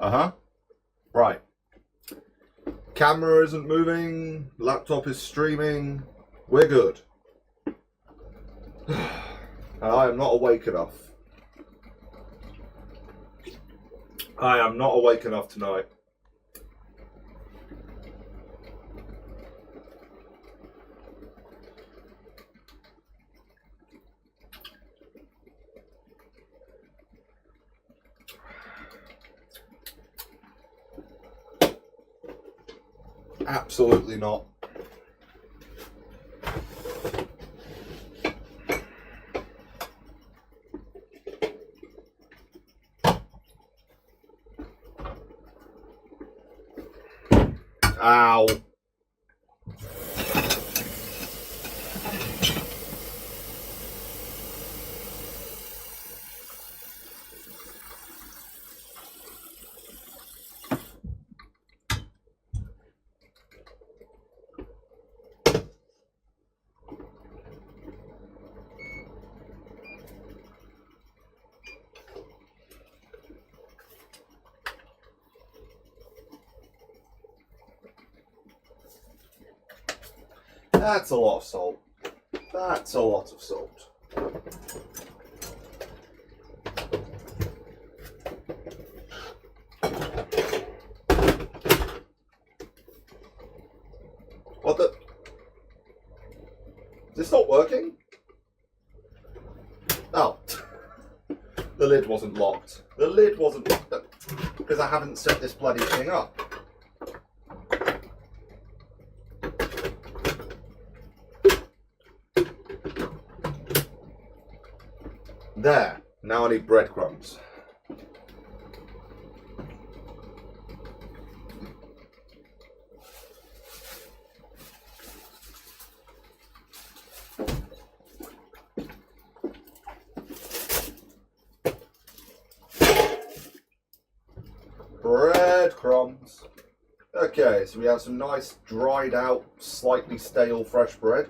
Uh-huh. Right. Camera isn't moving. Laptop is streaming. We're good. And I am not awake enough. I am not awake enough tonight. Absolutely not. Ow. That's a lot of salt. That's a lot of salt. What the? Is this not working? Oh. The lid wasn't locked. The lid wasn't locked because I haven't set this bloody thing up. There. Now I need breadcrumbs. Breadcrumbs. Okay, so we have some nice dried out, slightly stale fresh bread.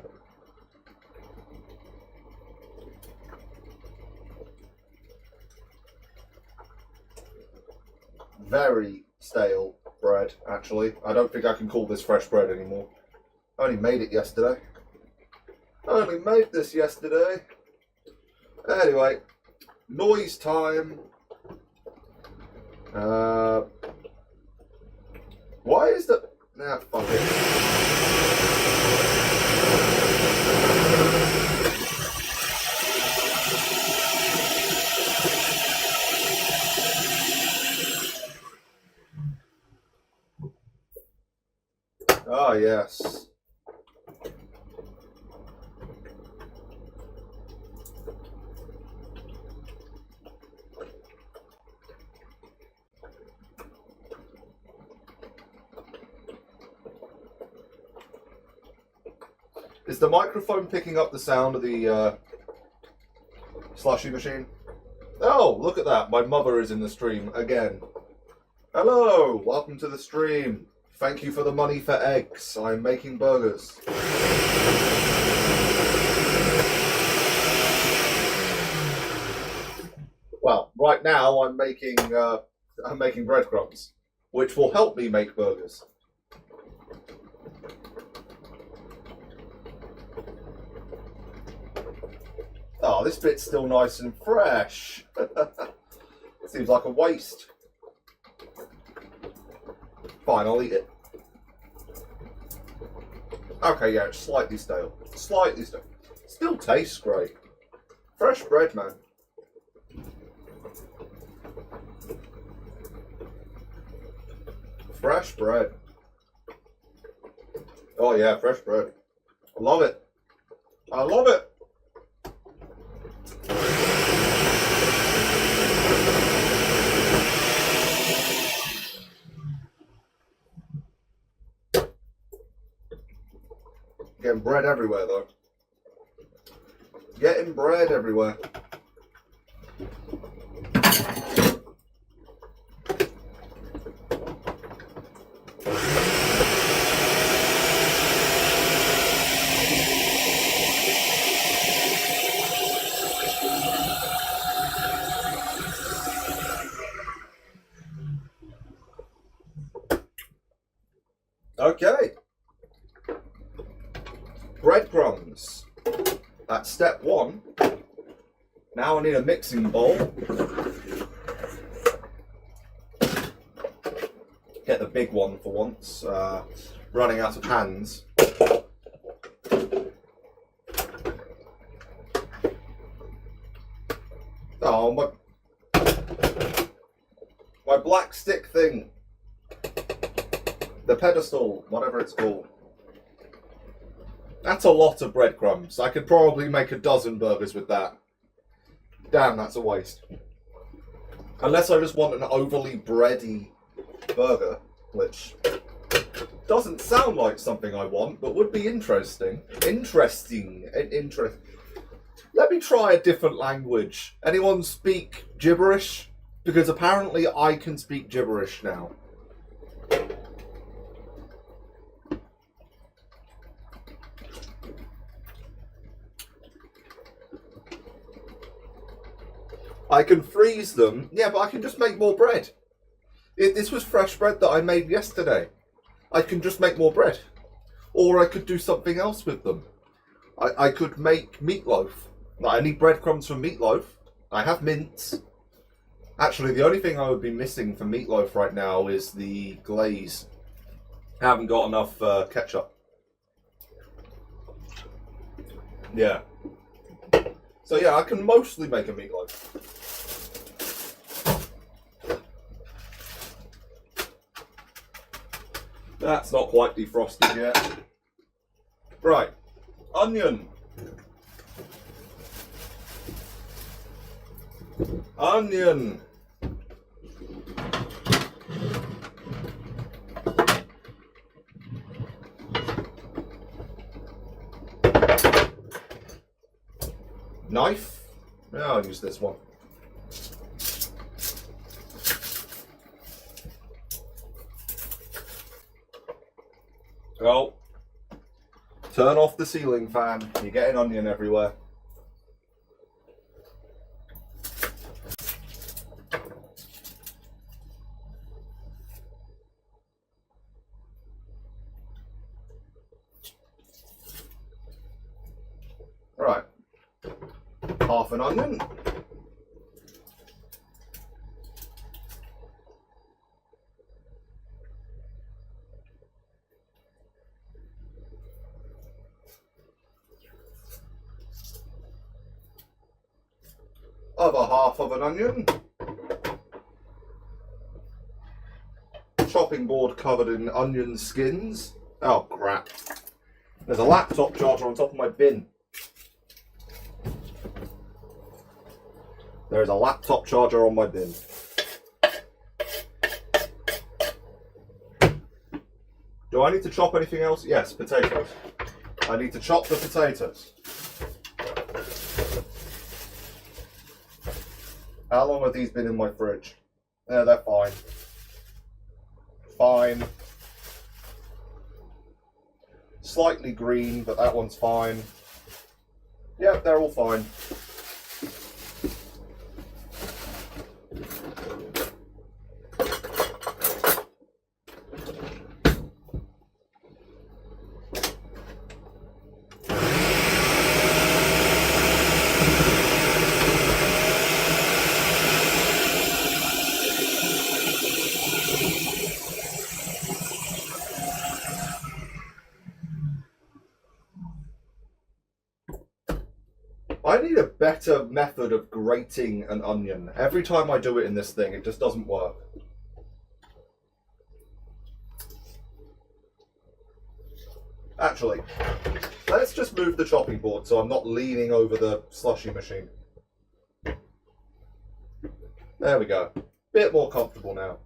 Very stale bread, actually. I don't think I can call this fresh bread anymore. I only made it yesterday. I only made this yesterday. Anyway, noise time. Why is the... Nah, fuck it. Ah, yes. Is the microphone picking up the sound of the slushy machine? Oh, look at that. My mother is in the stream again. Hello, welcome to the stream. Thank you for the money for eggs. I'm making burgers. Well, right now I'm making breadcrumbs, which will help me make burgers. Oh, this bit's still nice and fresh. Seems like a waste. Fine, I'll eat it. Okay, yeah, it's slightly stale. Slightly stale. Still tastes great. Fresh bread, man. Fresh bread. Oh yeah, fresh bread. I love it. I love it. Getting bread everywhere though. Getting bread everywhere. breadcrumbs. That's step one. Now I need a mixing bowl. Get the big one for once. Running out of hands. Oh, my black stick thing. The pedestal, whatever it's called. That's a lot of breadcrumbs. I could probably make a dozen burgers with that. Damn, that's a waste. Unless I just want an overly bready burger, which doesn't sound like something I want, but would be interesting. Interesting. Let me try a different language. Anyone speak gibberish? Because apparently I can speak gibberish now. I can freeze them. Yeah, but I can just make more bread. This was fresh bread that I made yesterday. I can just make more bread. Or I could do something else with them. I could make meatloaf. I need breadcrumbs for meatloaf. I have mince. Actually, the only thing I would be missing for meatloaf right now is the glaze. I haven't got enough ketchup. Yeah. So yeah, I can mostly make a meatloaf. That's not quite defrosted yet. Right, onion. Onion. Knife. Yeah, I'll use this one. Oh, turn off the ceiling fan. You're getting onion everywhere. Right, half an onion. Other half of an onion. Chopping board covered in onion skins. Oh crap. There's a laptop charger on top of my bin. There is a laptop charger on my bin. Do I need to chop anything else? Yes, potatoes. I need to chop the potatoes. How long have these been in my fridge? Yeah, they're fine. Fine. Slightly green, but that one's fine. Yeah, they're all fine. I need a better method of grating an onion. Every time I do it in this thing, it just doesn't work. Actually, let's just move the chopping board so I'm not leaning over the slushy machine. There we go. Bit more comfortable now.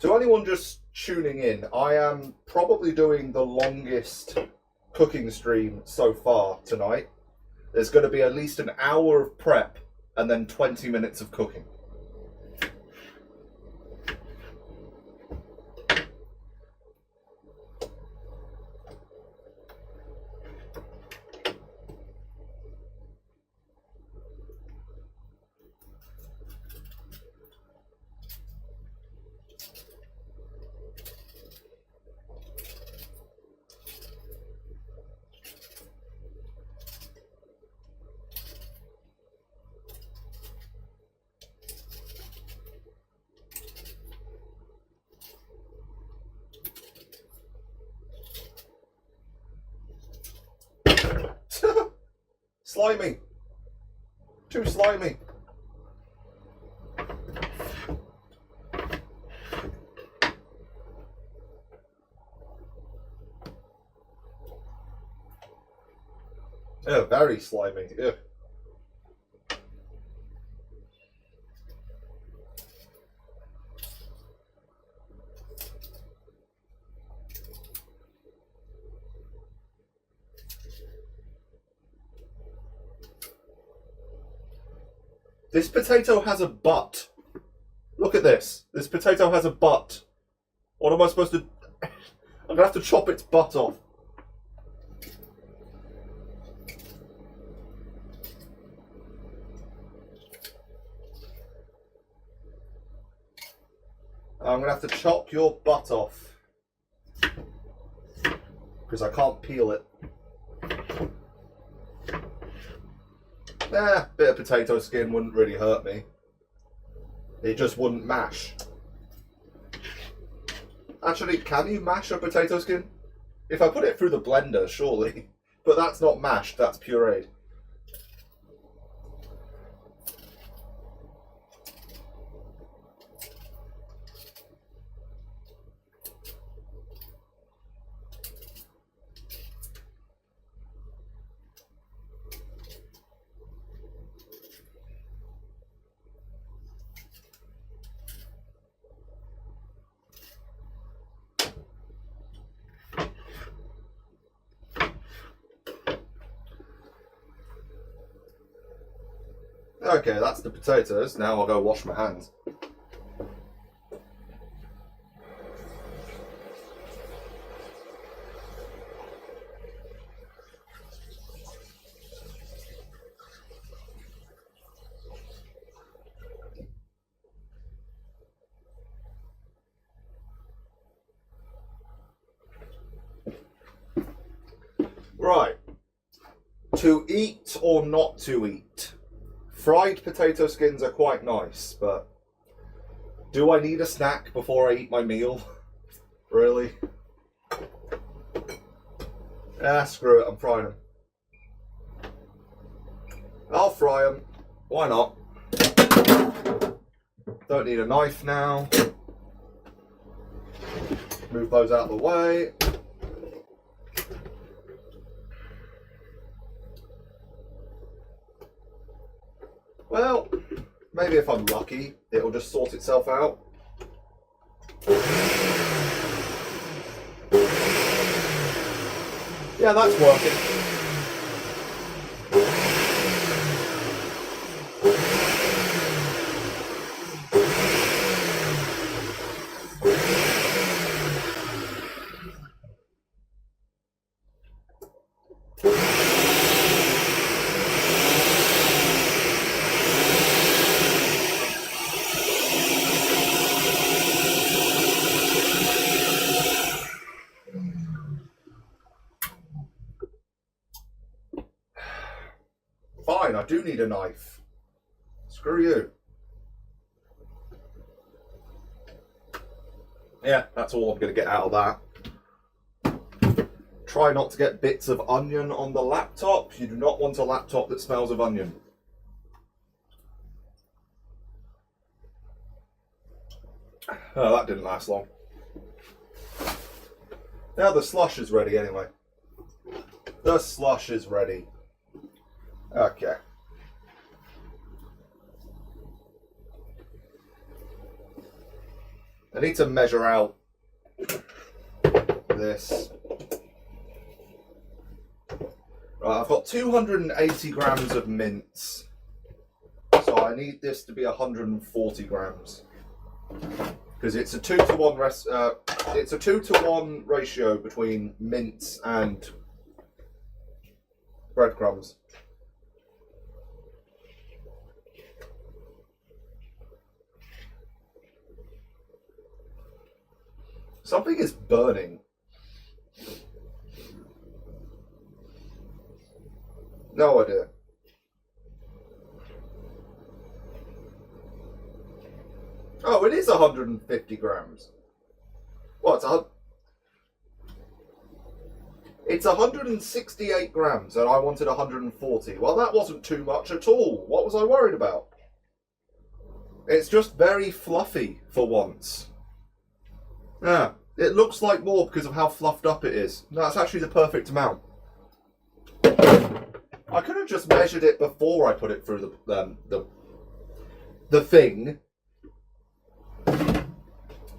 To anyone just tuning in, I am probably doing the longest cooking stream so far tonight. There's going to be at least an hour of prep and then 20 minutes of cooking. slimy. Too slimy. Oh, very slimy. Ew. This potato has a butt. Look at this. This potato has a butt. What am I supposed to... I'm going to have to chop its butt off. I'm going to have to chop your butt off. Because I can't peel it. Nah, bit of potato skin wouldn't really hurt me. It just wouldn't mash. Actually, can you mash a potato skin? If I put it through the blender, surely. But that's not mashed, that's pureed. Okay, that's the potatoes. Now I'll go wash my hands. Right. To eat or not to eat? Fried potato skins are quite nice, but do I need a snack before I eat my meal? Really? Ah, screw it, I'm frying them. I'll fry them. Why not? Don't need a knife now. Move those out of the way. Well, maybe if I'm lucky, it'll just sort itself out. Yeah, that's working. Fine, I do need a knife. Screw you. Yeah, that's all I'm going to get out of that. Try not to get bits of onion on the laptop. You do not want a laptop that smells of onion. Oh, that didn't last long. Now the slush is ready anyway. The slush is ready. Okay. I need to measure out this. Right, I've got 280 grams of mince. So I need this to be 140 grams. Because it's a 2-to-1 ratio between mince and breadcrumbs. Something is burning. No idea. Oh, it is 150 grams. What? It's 168 grams and I wanted 140. Well, that wasn't too much at all. What was I worried about? It's just very fluffy for once. Yeah, it looks like more because of how fluffed up it is. That's actually the perfect amount. I could have just measured it before I put it through the thing.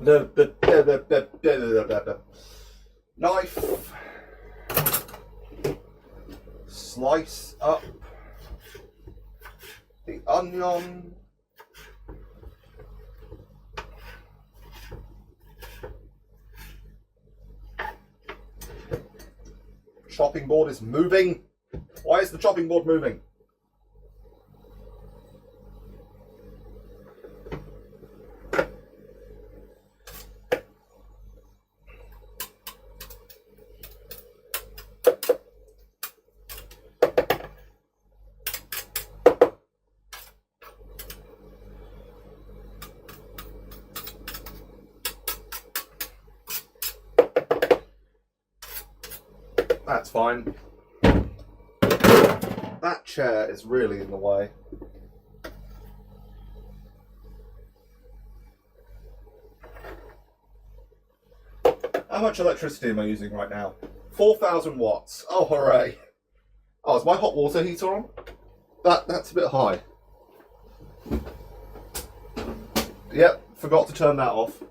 The knife. Slice up the onion. Chopping board is moving. Why is the chopping board moving? That's fine. That chair is really in the way. How much electricity am I using right now? 4,000 watts. Oh, hooray. Oh, is my hot water heater on? That's a bit high. Yep, forgot to turn that off.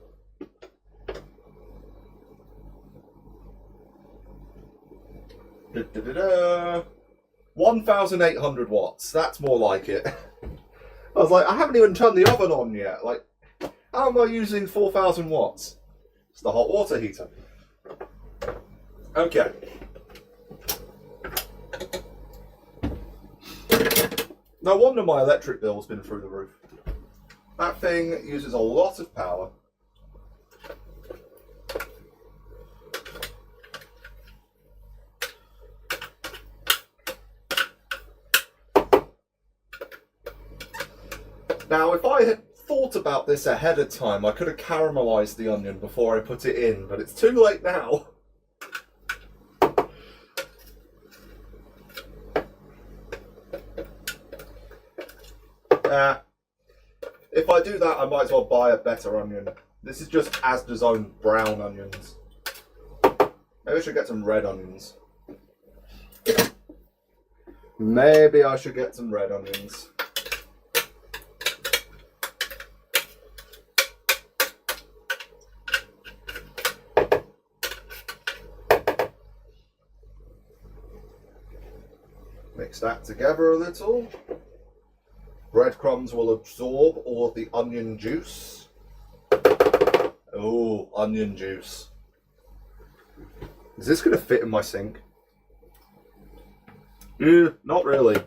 Da, da, da, da. 1,800 watts. That's more like it. I was like, I haven't even turned the oven on yet. Like, how am I using 4,000 watts? It's the hot water heater. Okay. No wonder my electric bill's been through the roof. That thing uses a lot of power. Now, if I had thought about this ahead of time, I could have caramelized the onion before I put it in, but it's too late now. If I do that, I might as well buy a better onion. This is just Asda's own brown onions. Maybe I should get some red onions. Maybe I should get some red onions. Mix that together a little. Breadcrumbs will absorb all of the onion juice. Oh, onion juice. Is this going to fit in my sink? Not really.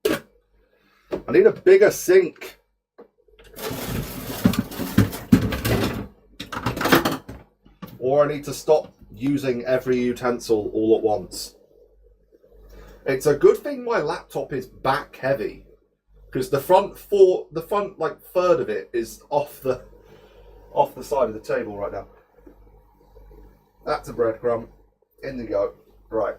I need a bigger sink. Or I need to stop using every utensil all at once. It's a good thing my laptop is back heavy, because the front like third of it is off the side of the table right now. That's a breadcrumb. In they go. Right.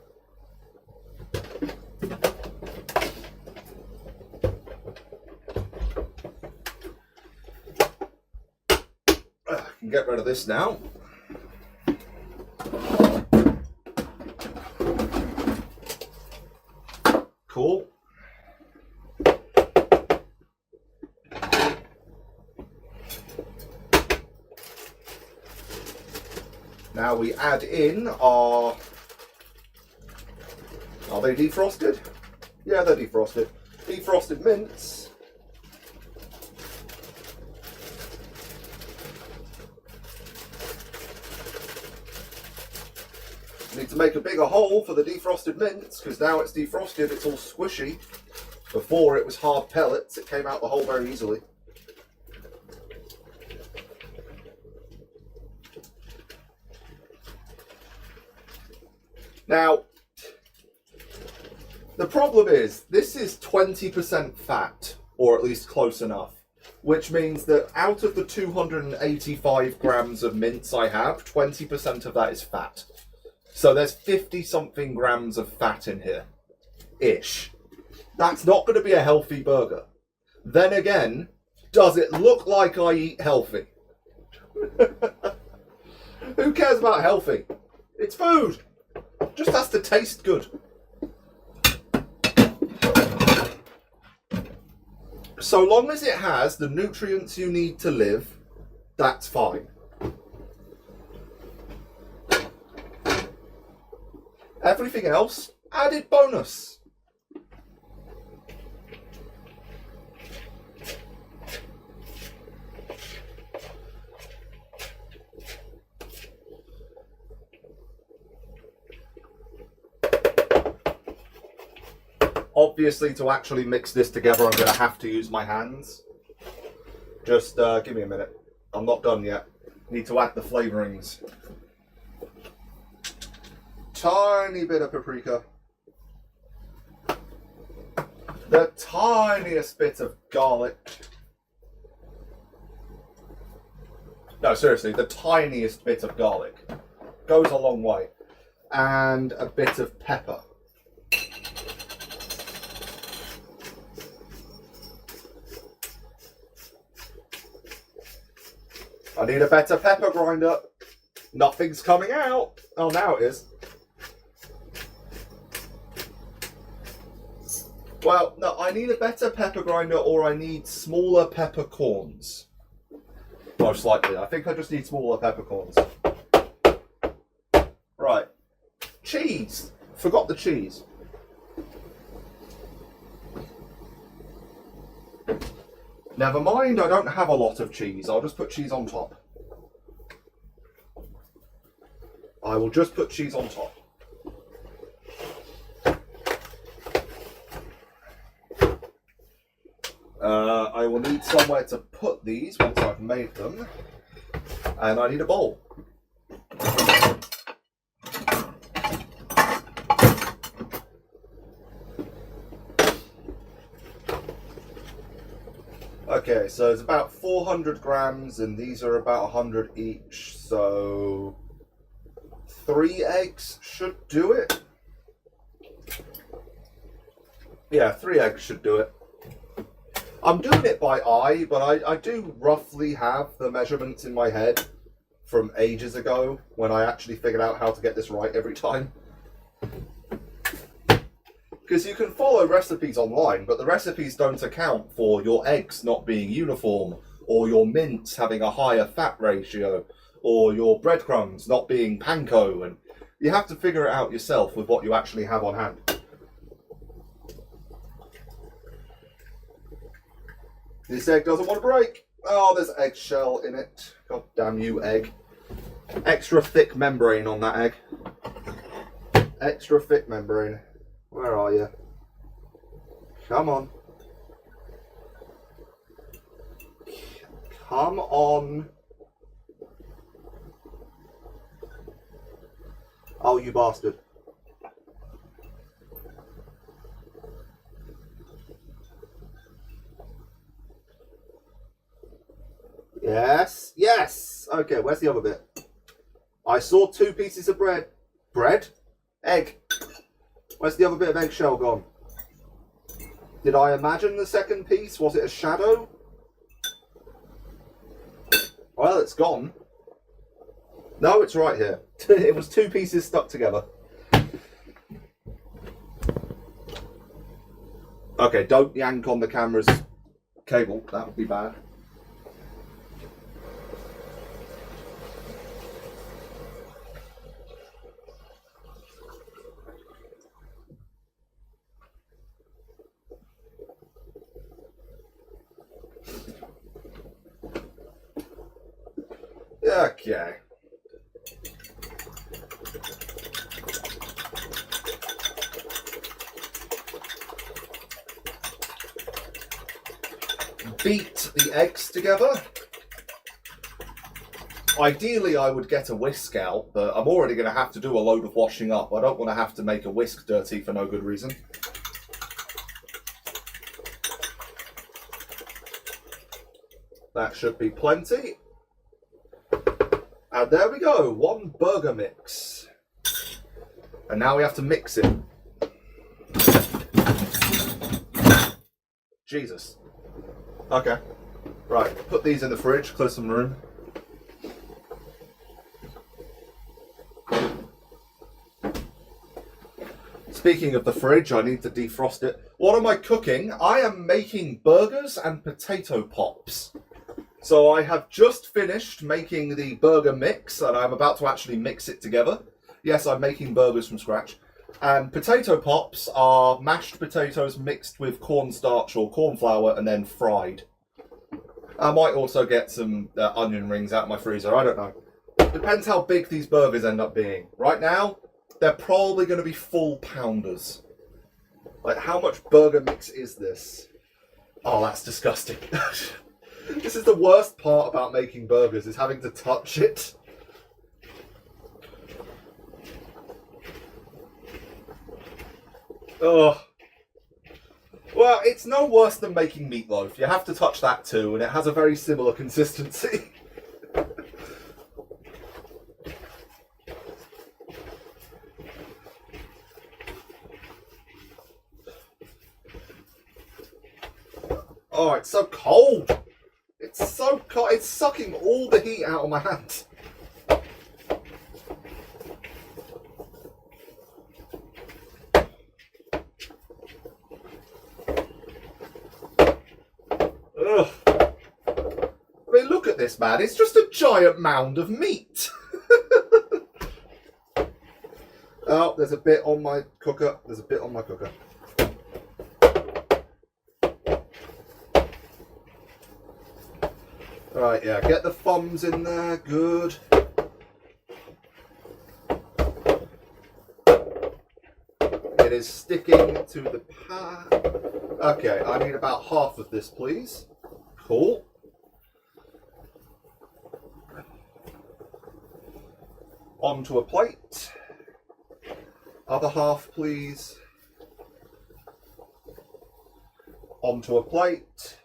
I can get rid of this now. Cool. Now we add in our... Are they defrosted? Yeah, they're defrosted. Defrosted mints. Need to make a bigger hole for the defrosted mints, because now it's defrosted, it's all squishy. Before it was hard pellets, it came out the hole very easily. Now, the problem is, this is 20% fat, or at least close enough, which means that out of the 285 grams of mince I have, 20% of that is fat. So there's 50 something grams of fat in here, ish. That's not going to be a healthy burger. Then again, does it look like I eat healthy? Who cares about healthy? It's food. Just has to taste good. So long as it has the nutrients you need to live, that's fine. Everything else, added bonus. Obviously, to actually mix this together, I'm going to have to use my hands. Just give me a minute. I'm not done yet. Need to add the flavorings. Tiny bit of paprika. The tiniest bit of garlic. No, seriously, the tiniest bit of garlic. Goes a long way. And a bit of pepper. I need a better pepper grinder. Nothing's coming out. Oh, now it is. Well, no, I need a better pepper grinder or I need smaller peppercorns. Most likely. I think I just need smaller peppercorns. Right. Cheese. Forgot the cheese. Never mind, I don't have a lot of cheese. I'll just put cheese on top. I will just put cheese on top. I will need somewhere to put these once I've made them. And I need a bowl. Okay, so it's about 400 grams and these are about 100 each, so 3 eggs should do it. Yeah, 3 eggs should do it. I'm doing it by eye, but I do roughly have the measurements in my head from ages ago when I actually figured out how to get this right every time. Because you can follow recipes online, but the recipes don't account for your eggs not being uniform, or your mince having a higher fat ratio, or your breadcrumbs not being panko, and you have to figure it out yourself with what you actually have on hand. This egg doesn't want to break. Oh, there's eggshell in it. God damn you, egg. Extra thick membrane on that egg. Extra thick membrane. Where are you? Come on. Come on. Oh, you bastard. Yes, yes. Okay, where's the other bit? I saw 2 pieces of bread. Bread? Egg. Where's the other bit of eggshell gone? Did I imagine the second piece? Was it a shadow? Well, it's gone. No, it's right here. It was 2 pieces stuck together. Okay, don't yank on the camera's cable. That would be bad. Okay. Beat the eggs together. Ideally, I would get a whisk out, but I'm already going to have to do a load of washing up. I don't want to have to make a whisk dirty for no good reason. That should be plenty. And there we go, 1 burger mix. And now we have to mix it. Jesus. Okay. Right, put these in the fridge, clear some room. Speaking of the fridge, I need to defrost it. What am I cooking? I am making burgers and potato pops. So I have just finished making the burger mix, and I'm about to actually mix it together. Yes, I'm making burgers from scratch. And potato pops are mashed potatoes mixed with cornstarch or corn flour and then fried. I might also get some onion rings out of my freezer, I don't know. Depends how big these burgers end up being. Right now, they're probably going to be full pounders. Like, how much burger mix is this? Oh, that's disgusting. This is the worst part about making burgers, is having to touch it. Oh. Well, it's no worse than making meatloaf. You have to touch that too, and it has a very similar consistency. Oh, it's so cold. It's so cold. It's sucking all the heat out of my hands. Ugh. I mean, look at this, man. It's just a giant mound of meat. Oh, there's a bit on my cooker. There's a bit on my cooker. Right, yeah, get the thumbs in there, good. It is sticking to the pan. Okay, I need about half of this, please. Cool. Onto a plate. Other half, please. Onto a plate.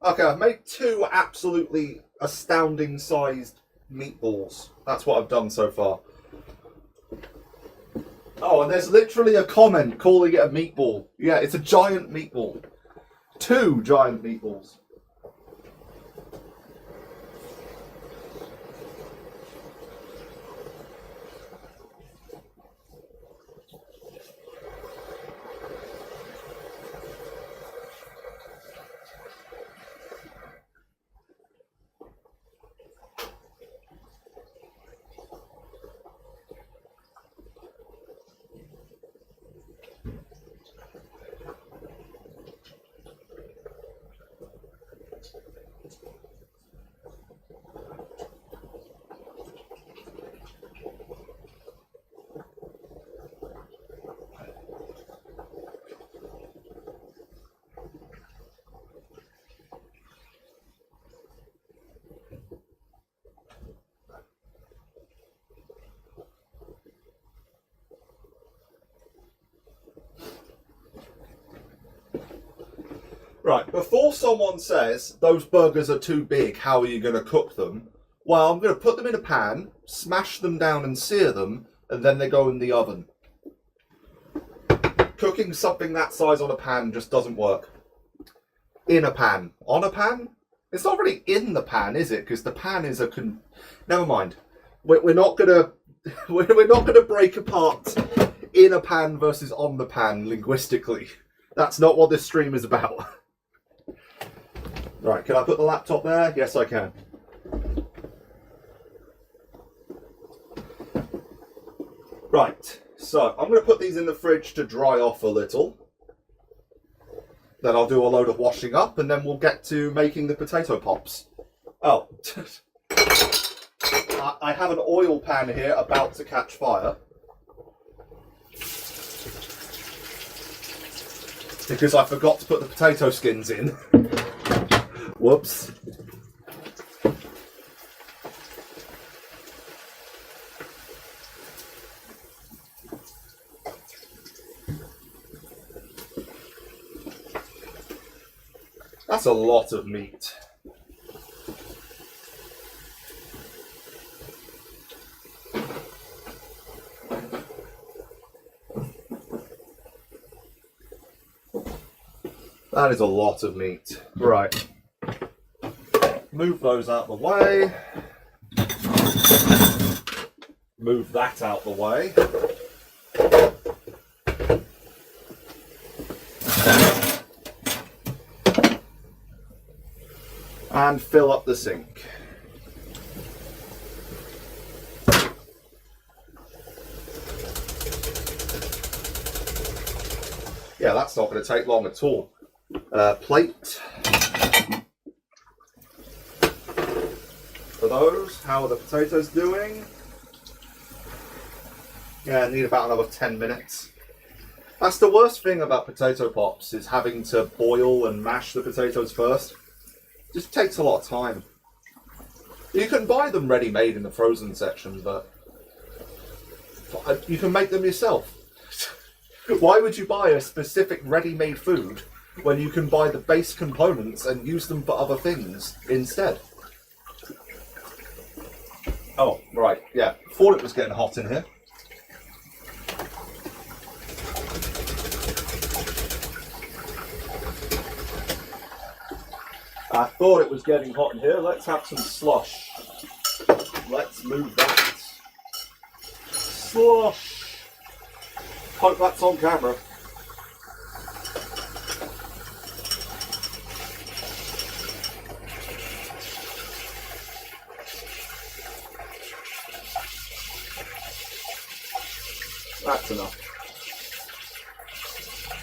Okay, I've made 2 absolutely astounding sized meatballs. That's what I've done so far. Oh, and there's literally a comment calling it a meatball. Yeah, it's a giant meatball. 2 giant meatballs. Right, before someone says, those burgers are too big, how are you going to cook them? Well, I'm going to put them in a pan, smash them down and sear them, and then they go in the oven. Cooking something that size on a pan just doesn't work. In a pan. On a pan? It's not really in the pan, is it? Because the pan is a Never mind. We're not gonna we're not gonna break apart in a pan versus on the pan linguistically. That's not what this stream is about. Right, can I put the laptop there? Yes, I can. Right, so I'm going to put these in the fridge to dry off a little. Then I'll do a load of washing up, and then we'll get to making the potato pops. Oh, I have an oil pan here about to catch fire. Because I forgot to put the potato skins in. Whoops. That's a lot of meat. That is a lot of meat. Right. Move those out the way. Move that out the way. And fill up the sink. Yeah, that's not going to take long at all. Plate. For those, how are the potatoes doing? Yeah, I need about another 10 minutes. That's the worst thing about potato pops, is having to boil and mash the potatoes first. It just takes a lot of time. You can buy them ready-made in the frozen section, but you can make them yourself. Why would you buy a specific ready-made food when you can buy the base components and use them for other things instead? Oh, right, yeah. Thought it was getting hot in here. I thought it was getting hot in here. Let's have some slush. Let's move that. Slush! Hope that's on camera. That's enough.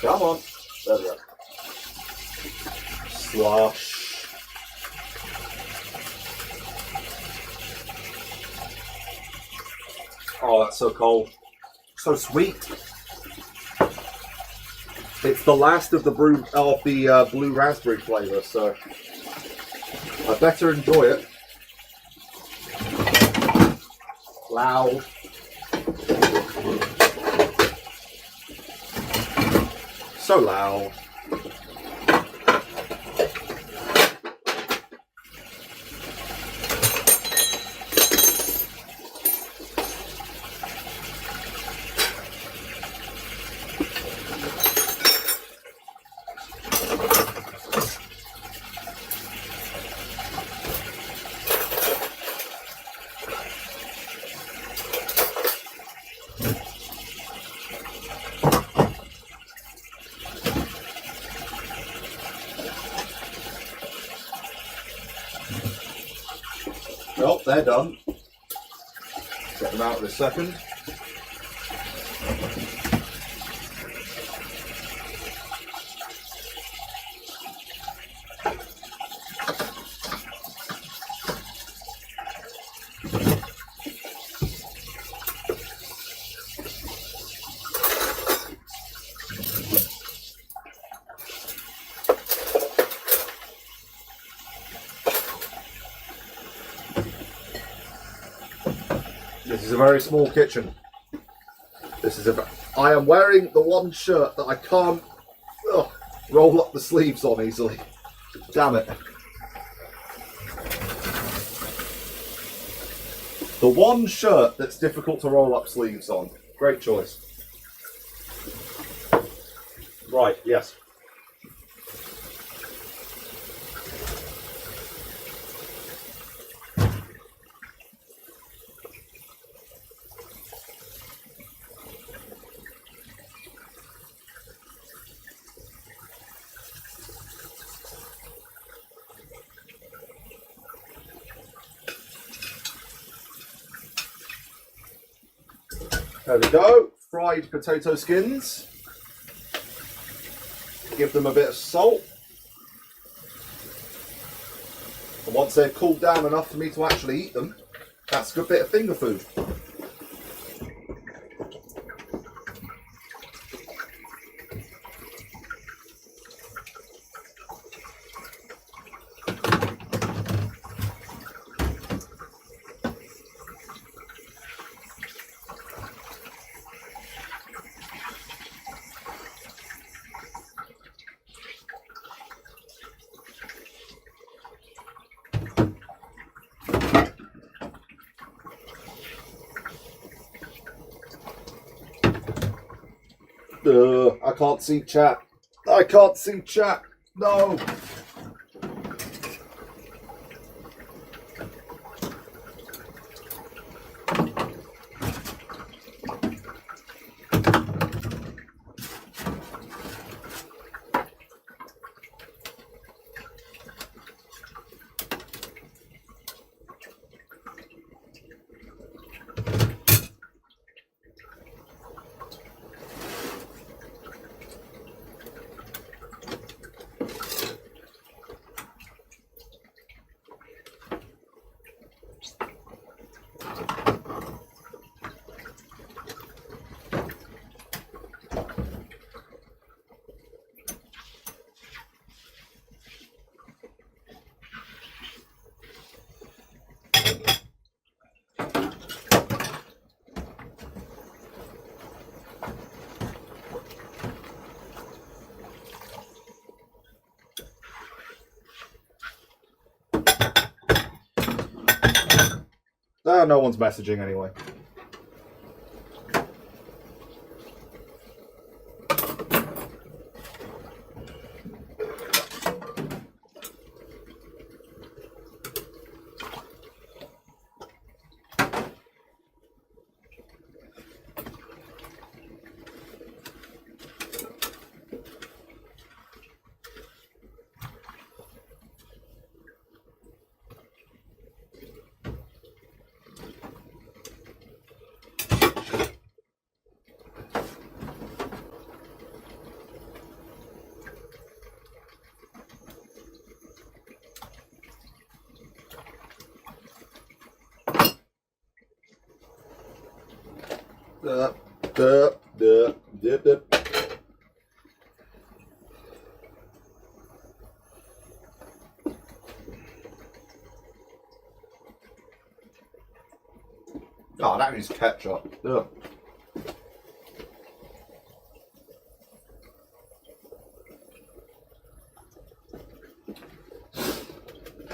Come on. There we go. Slush. Oh, that's so cold. So sweet. It's the last of the blue raspberry flavour, so I better enjoy it. Loud. So loud. Well, they're done. Get them out in a second. This is a very small kitchen. I am wearing the one shirt that I can't roll up the sleeves on easily. Damn it. The one shirt that's difficult to roll up sleeves on. Great choice. Right, yes. There we go, fried potato skins. Give them a bit of salt. And once they've cooled down enough for me to actually eat them, that's a good bit of finger food. I can't see chat. I can't see chat. No! No one's messaging anyway. Oh, that needs ketchup. Ugh.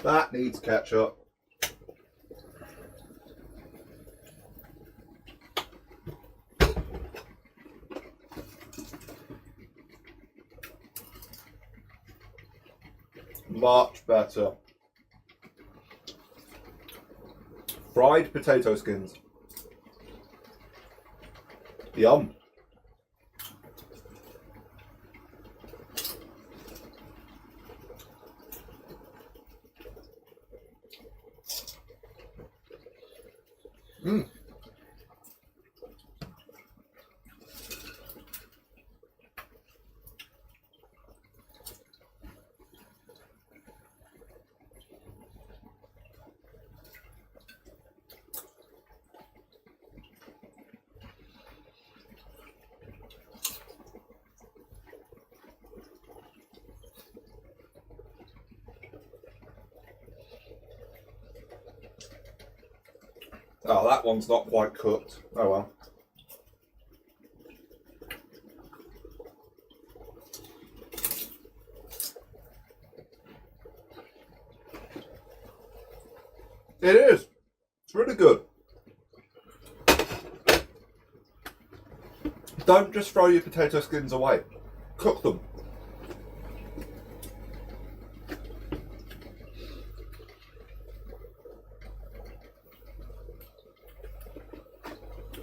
That needs ketchup. Much better. Fried potato skins. Yum. Mm. Oh, that one's not quite cooked. Oh well. It is. It's really good. Don't just throw your potato skins away. Cook them.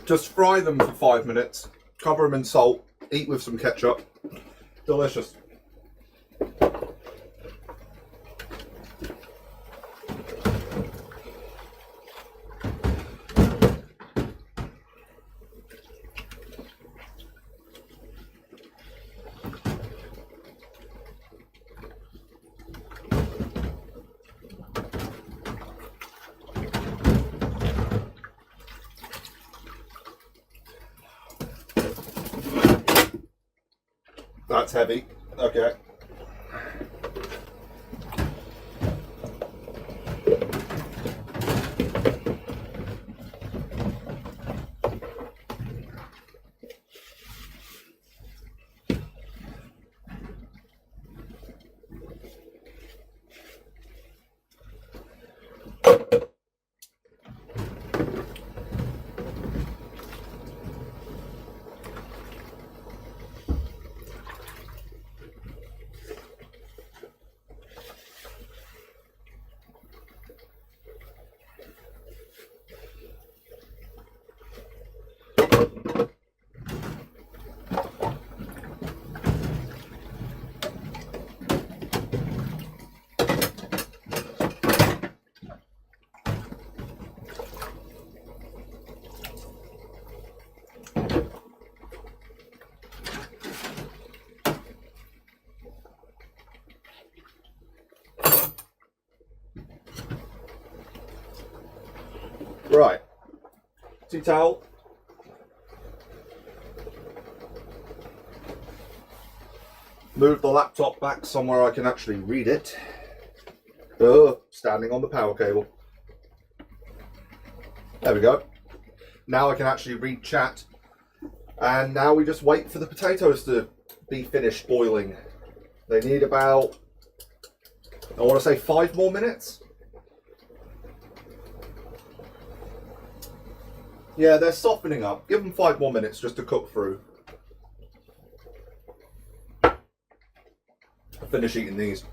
Just fry them for 5 minutes, cover them in salt, eat with some ketchup. Delicious. That's heavy. Okay. tea towel. Move the laptop back somewhere I can actually read it. Oh, standing on the power cable. There we go. Now I can actually read chat. And now we just wait for the potatoes to be finished boiling. They need about, I want to say 5 more minutes. Yeah, they're softening up. Give them 5 more minutes just to cook through. I'll finish eating these.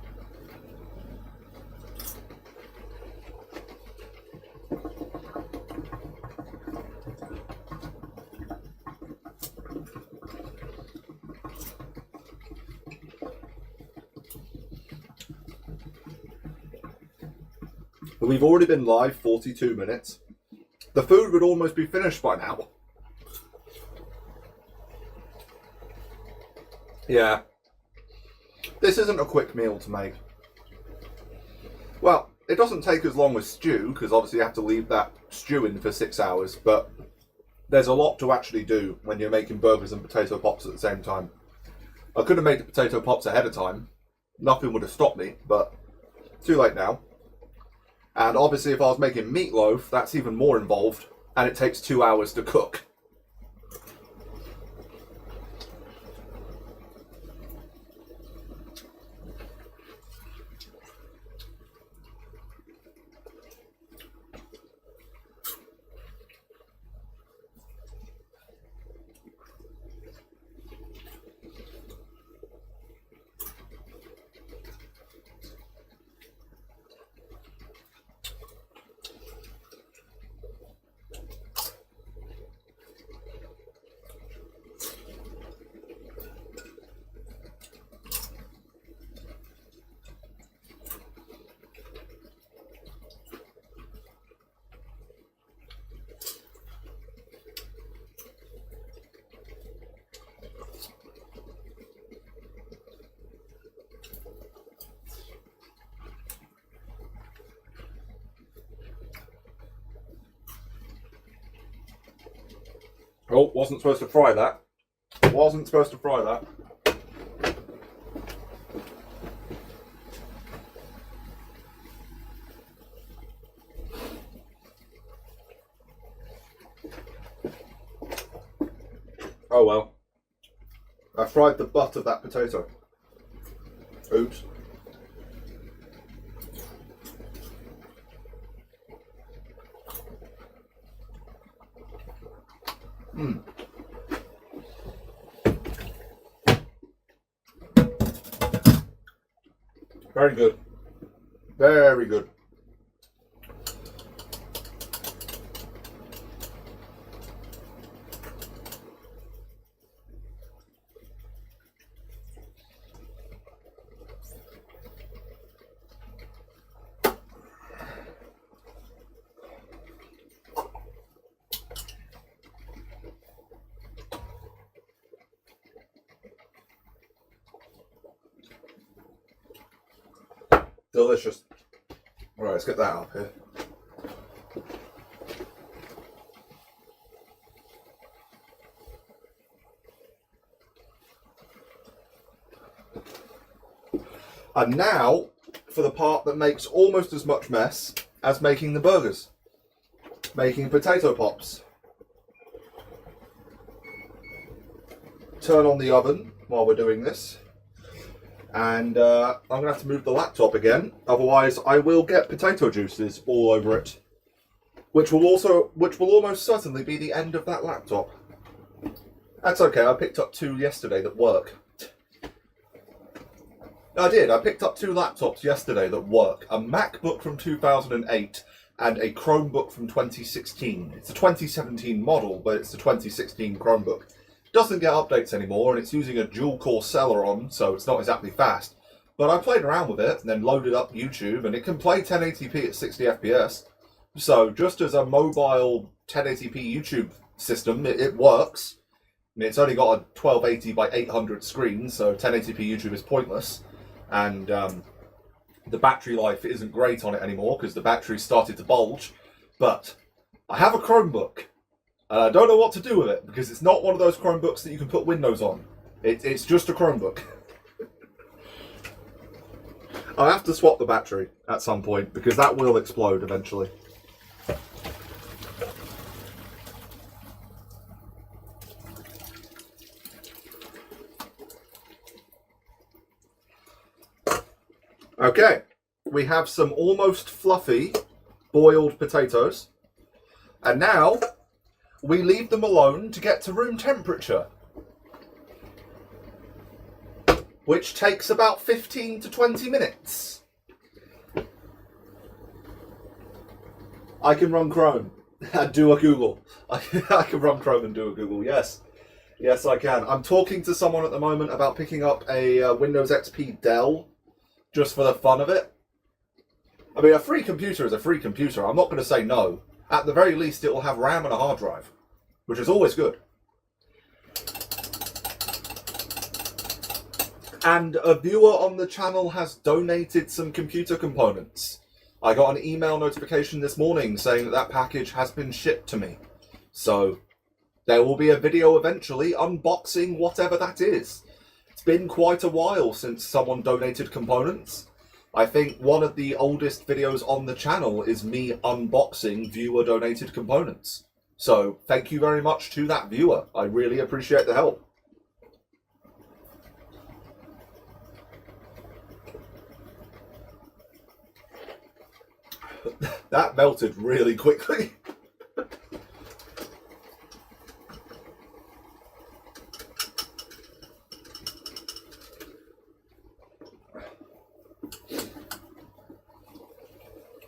We've already been live 42 minutes. The food would almost be finished by now. Yeah. This isn't a quick meal to make. Well, it doesn't take as long as stew, because obviously you have to leave that stew in for 6 hours, but there's a lot to actually do when you're making burgers and potato pops at the same time. I could have made the potato pops ahead of time. Nothing would have stopped me, but too late now. And obviously if I was making meatloaf, that's even more involved, and it takes 2 hours to cook. Oh, wasn't supposed to fry that. Wasn't supposed to fry that. Oh well. I fried the butt of that potato. Oops. Very good. Very good. Delicious. All right, let's get that up here. And now for the part that makes almost as much mess as making the burgers. Making potato pops. Turn on the oven while we're doing this. And I'm going to have to move the laptop again, otherwise I will get potato juices all over it. Which will almost certainly be the end of that laptop. That's okay, I picked up 2 yesterday that work. I picked up 2 laptops yesterday that work. A MacBook from 2008 and a Chromebook from 2016. It's a 2017 model, but it's the 2016 Chromebook. Doesn't get updates anymore, and it's using a dual-core Celeron, so it's not exactly fast. But I played around with it, and then loaded up YouTube, and it can play 1080p at 60 FPS. So just as a mobile 1080p YouTube system, it works. I mean, it's only got a 1280 by 800 screen, so 1080p YouTube is pointless. And the battery life isn't great on it anymore, because the battery started to bulge. But I have a Chromebook. And I don't know what to do with it, because it's not one of those Chromebooks that you can put Windows on. It's just a Chromebook. I'll have to swap the battery at some point, because that will explode eventually. Okay, we have some almost fluffy boiled potatoes, and now we leave them alone to get to room temperature, which takes about 15 to 20 minutes. I can run Chrome and do a Google. I can run Chrome and do a Google, yes. Yes, I can. I'm talking to someone at the moment about picking up a Windows XP Dell, just for the fun of it. I mean, a free computer is a free computer. I'm not going to say no. At the very least, it will have RAM and a hard drive, which is always good. And a viewer on the channel has donated some computer components. I got an email notification this morning saying that that package has been shipped to me. So there will be a video eventually unboxing whatever that is. It's been quite a while since someone donated components. I think one of the oldest videos on the channel is me unboxing viewer donated components. So thank you very much to that viewer. I really appreciate the help. That melted really quickly.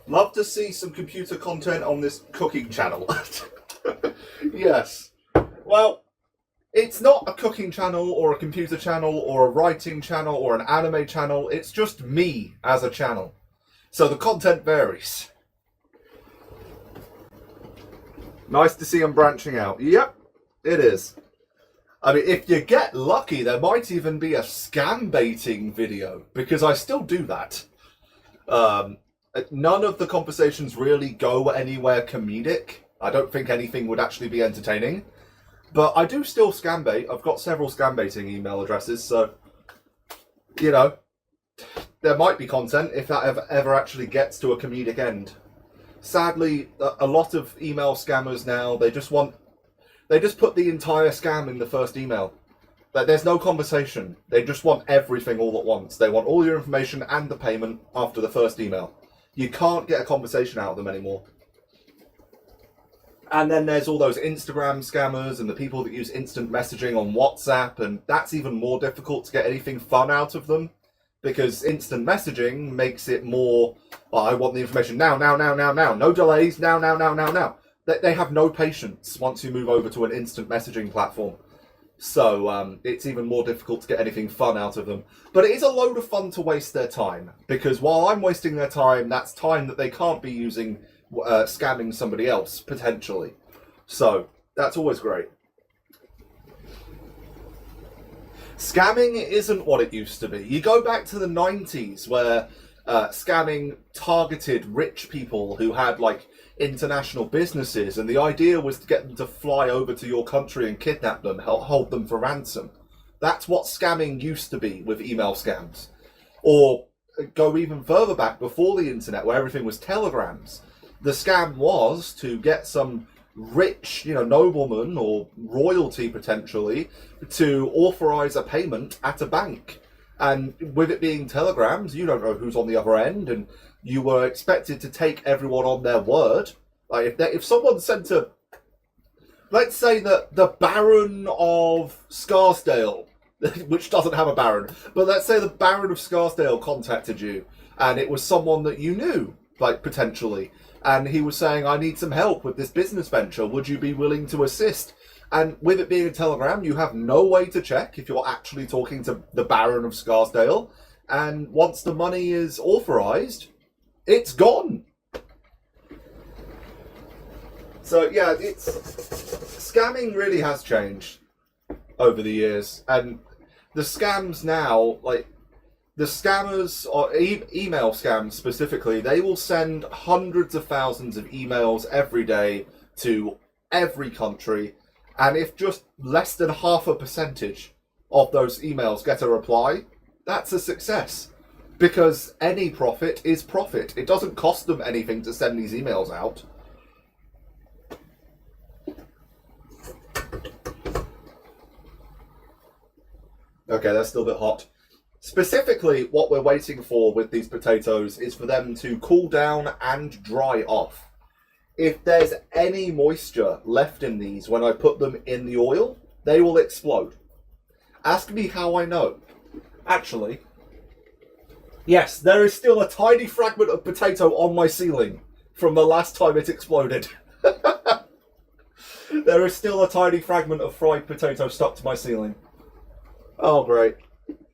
Love to see some computer content on this cooking channel. Yes. Well, it's not a cooking channel or a computer channel or a writing channel or an anime channel. It's just me as a channel. So the content varies. Nice to see them branching out. Yep, it is. I mean, if you get lucky, there might even be a scam baiting video, because I still do that. None of the conversations really go anywhere comedic. I don't think anything would actually be entertaining. But I do still scam bait. I've got several scam baiting email addresses, so, you know, there might be content if that ever actually gets to a comedic end. Sadly, a lot of email scammers now, they just put the entire scam in the first email. There's no conversation. They just want everything all at once. They want all your information and the payment after the first email. You can't get a conversation out of them anymore. And then there's all those Instagram scammers and the people that use instant messaging on WhatsApp, and that's even more difficult to get anything fun out of them, because instant messaging makes it more, oh, I want the information now, no delays, now. They have no patience once you move over to an instant messaging platform. So it's even more difficult to get anything fun out of them. But it is a load of fun to waste their time, because while I'm wasting their time, that's time that they can't be using scamming somebody else, potentially. So that's always great. Scamming isn't what it used to be. You go back to the 90s where scamming targeted rich people who had like international businesses, and the idea was to get them to fly over to your country and kidnap them, hold them for ransom. That's what scamming used to be with email scams. Or go even further back before the internet, where everything was telegrams. The scam was to get some rich, nobleman or royalty potentially to authorize a payment at a bank. And with it being telegrams, you don't know who's on the other end, and you were expected to take everyone on their word. Like if someone sent let's say that the Baron of Scarsdale, which doesn't have a Baron, but let's say the Baron of Scarsdale contacted you, and it was someone that you knew, like potentially, and he was saying, I need some help with this business venture, would you be willing to assist? And with it being a telegram, you have no way to check if you're actually talking to the Baron of Scarsdale, and once the money is authorized, it's gone. So yeah, scamming really has changed over the years, and the scams now, like the scammers, or email scams specifically, they will send hundreds of thousands of emails every day to every country, and if just less than half a percentage of those emails get a reply, that's a success. Because any profit is profit. It doesn't cost them anything to send these emails out. Okay, that's still a bit hot. Specifically, what we're waiting for with these potatoes is for them to cool down and dry off. If there's any moisture left in these when I put them in the oil, they will explode. Ask me how I know. Actually, yes, there is still a tiny fragment of potato on my ceiling from the last time it exploded. There is still a tiny fragment of fried potato stuck to my ceiling. Oh, great.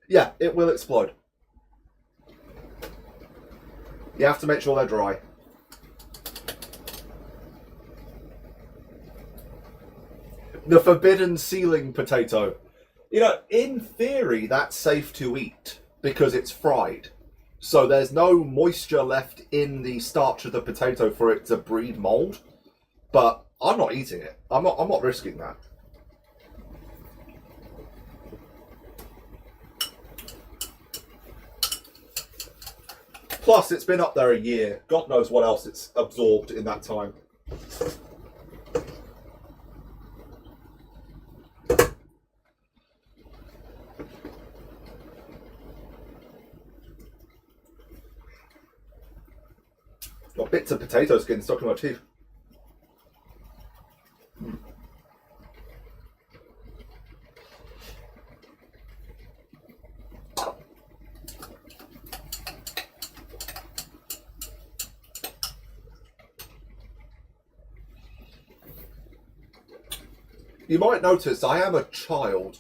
Yeah, it will explode. You have to make sure they're dry. The forbidden ceiling potato. You know, in theory, that's safe to eat because it's fried. So there's no moisture left in the starch of the potato for it to breed mold. But I'm not eating it. I'm not risking that. Plus, it's been up there a year. God knows what else it's absorbed in that time. Got bits of potato skin stuck in my teeth. You might notice I am a child.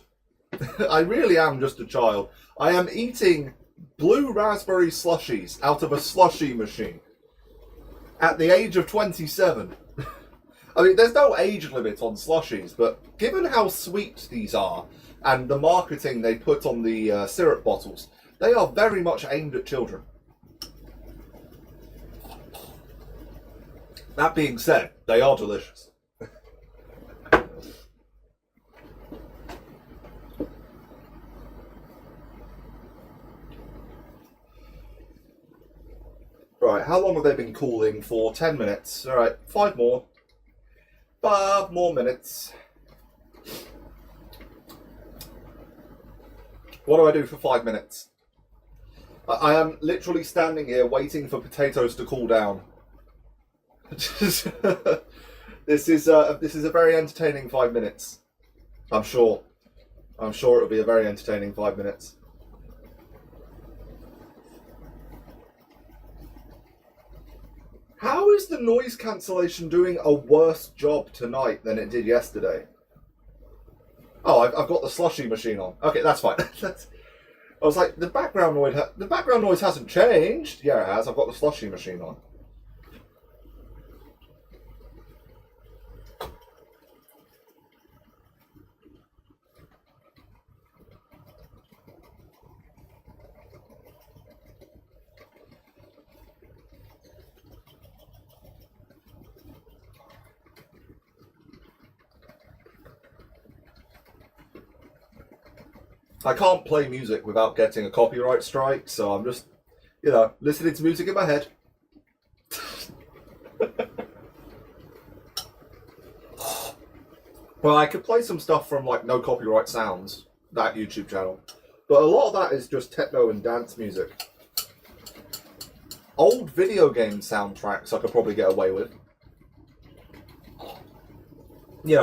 I really am just a child. I am eating blue raspberry slushies out of a slushie machine at the age of 27. I mean, there's no age limit on slushies, but given how sweet these are and the marketing they put on the syrup bottles, they are very much aimed at children. That being said, they are delicious. Right, how long have they been cooling for? 10 minutes. Alright, 5 more. 5 more minutes. What do I do for 5 minutes? I am literally standing here waiting for potatoes to cool down. This is a very entertaining 5 minutes. I'm sure. I'm sure it'll be a very entertaining 5 minutes. How is the noise cancellation doing a worse job tonight than it did yesterday? Oh, I've got the slushie machine on. Okay, that's fine. I was like, the background noise hasn't changed. Yeah, it has. I've got the slushie machine on. I can't play music without getting a copyright strike, so I'm just, listening to music in my head. Well, I could play some stuff from, No Copyright Sounds, that YouTube channel. But a lot of that is just techno and dance music. Old video game soundtracks I could probably get away with.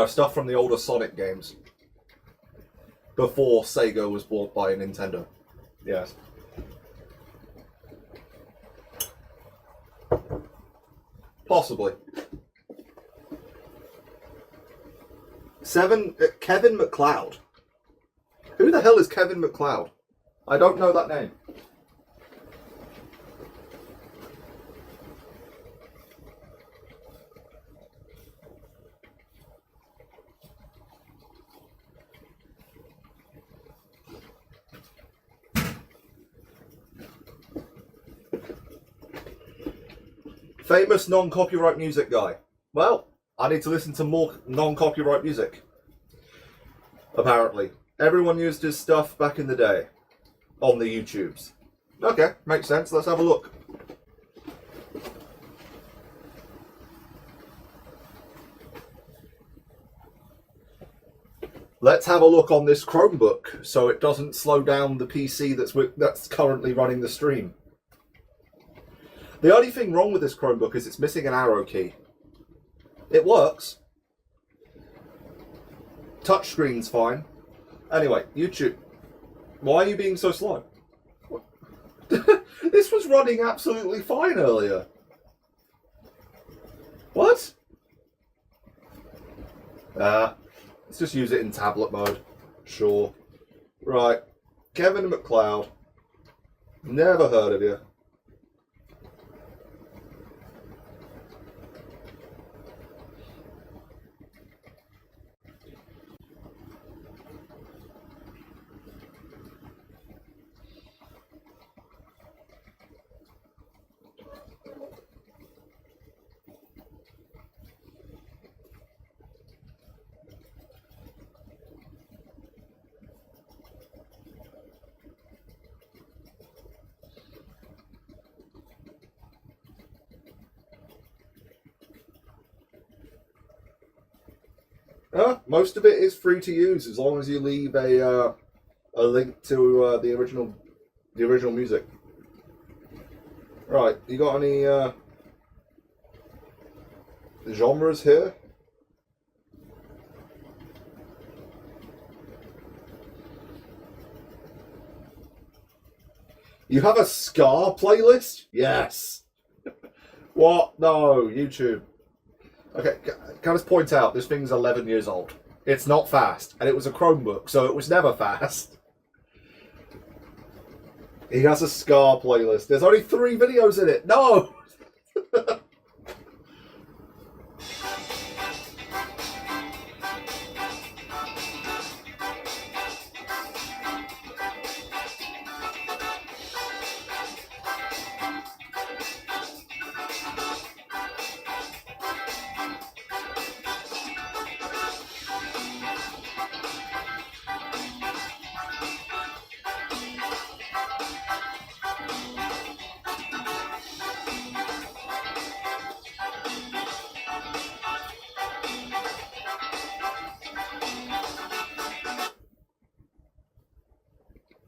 Stuff from the older Sonic games. Before Sega was bought by Nintendo. Yes. Possibly. 7. Kevin MacLeod. Who the hell is Kevin MacLeod? I don't know that name. Famous non-copyright music guy. Well, I need to listen to more non-copyright music. Apparently. Everyone used his stuff back in the day. On the YouTubes. Okay, makes sense. Let's have a look. Let's have a look on this Chromebook so it doesn't slow down the PC that's currently running the stream. The only thing wrong with this Chromebook is it's missing an arrow key. It works. Touchscreen's fine. Anyway, YouTube. Why are you being so slow? This was running absolutely fine earlier. What? Let's just use it in tablet mode. Sure. Right. Kevin McLeod. Never heard of you. Most of it is free to use as long as you leave a link to the original music. Right, you got any genres here? You have a ska playlist? Yes. What? No, YouTube. Okay, can I just point out, this thing's 11 years old. It's not fast, and it was a Chromebook, so it was never fast. He has a ska playlist. There's only 3 videos in it. No!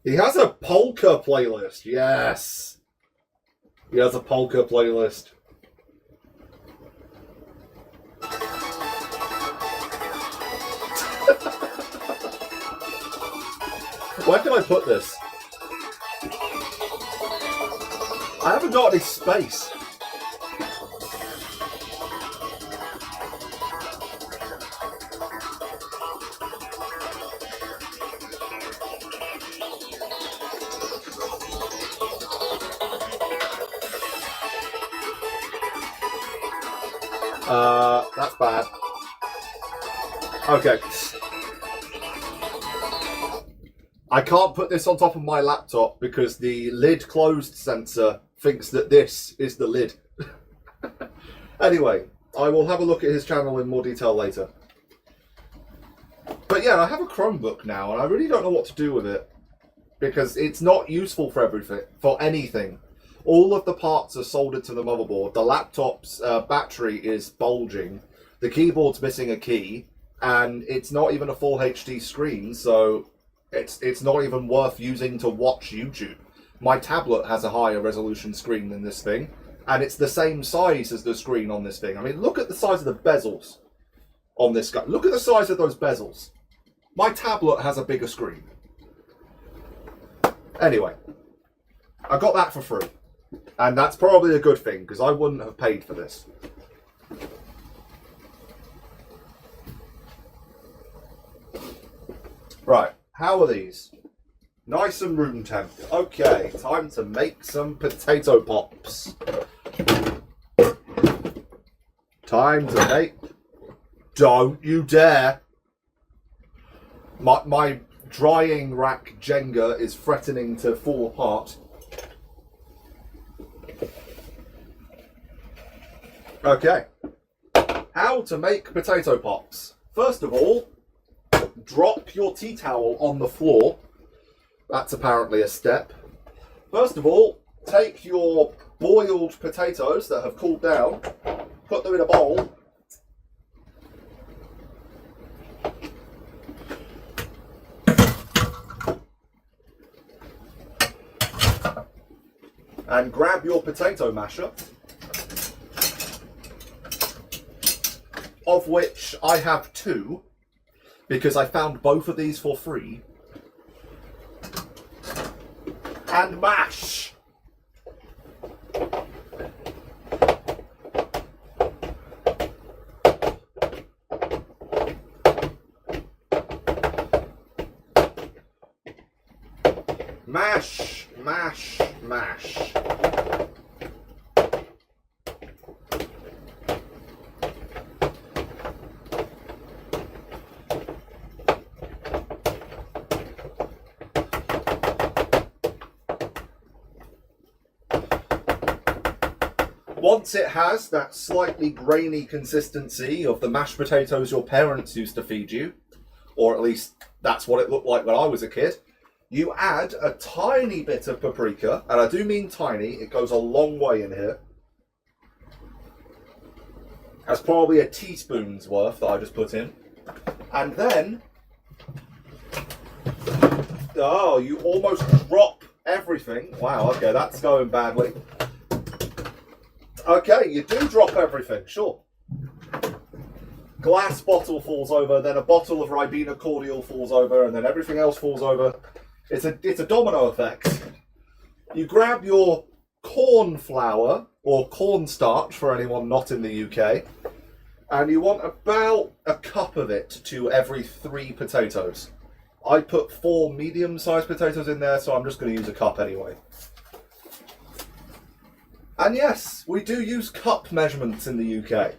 He has a polka playlist. Yes. He has a polka playlist. Where can I put this? I haven't got any space. That's bad. Okay. I can't put this on top of my laptop because the lid closed sensor thinks that this is the lid. Anyway, I will have a look at his channel in more detail later. But yeah, I have a Chromebook now and I really don't know what to do with it because it's not useful for anything. All of the parts are soldered to the motherboard. The laptop's battery is bulging. The keyboard's missing a key. And it's not even a full HD screen, so it's not even worth using to watch YouTube. My tablet has a higher resolution screen than this thing. And it's the same size as the screen on this thing. I mean, look at the size of the bezels on this guy. Look at the size of those bezels. My tablet has a bigger screen. Anyway, I got that for free. And that's probably a good thing, because I wouldn't have paid for this. Right, how are these? Nice and room temp. Okay, time to make some potato pops. Time to make... Don't you dare! My drying rack Jenga is threatening to fall apart. Okay. How to make potato pops. First of all, drop your tea towel on the floor. That's apparently a step. First of all, take your boiled potatoes that have cooled down, put them in a bowl. And grab your potato masher, of which I have 2, because I found both of these for free. And mash. Mash, mash, mash. Once it has that slightly grainy consistency of the mashed potatoes your parents used to feed you, or at least that's what it looked like when I was a kid, you add a tiny bit of paprika, and I do mean tiny, it goes a long way in here. That's probably a teaspoon's worth that I just put in. And then, oh, you almost drop everything. Wow, okay, that's going badly. Okay, you do drop everything, sure. Glass bottle falls over, then a bottle of Ribena cordial falls over, and then everything else falls over. It's a domino effect. You grab your corn flour, or cornstarch for anyone not in the UK, and you want about a cup of it to every 3 potatoes. I put 4 medium-sized potatoes in there, so I'm just going to use a cup anyway. And yes, we do use cup measurements in the UK,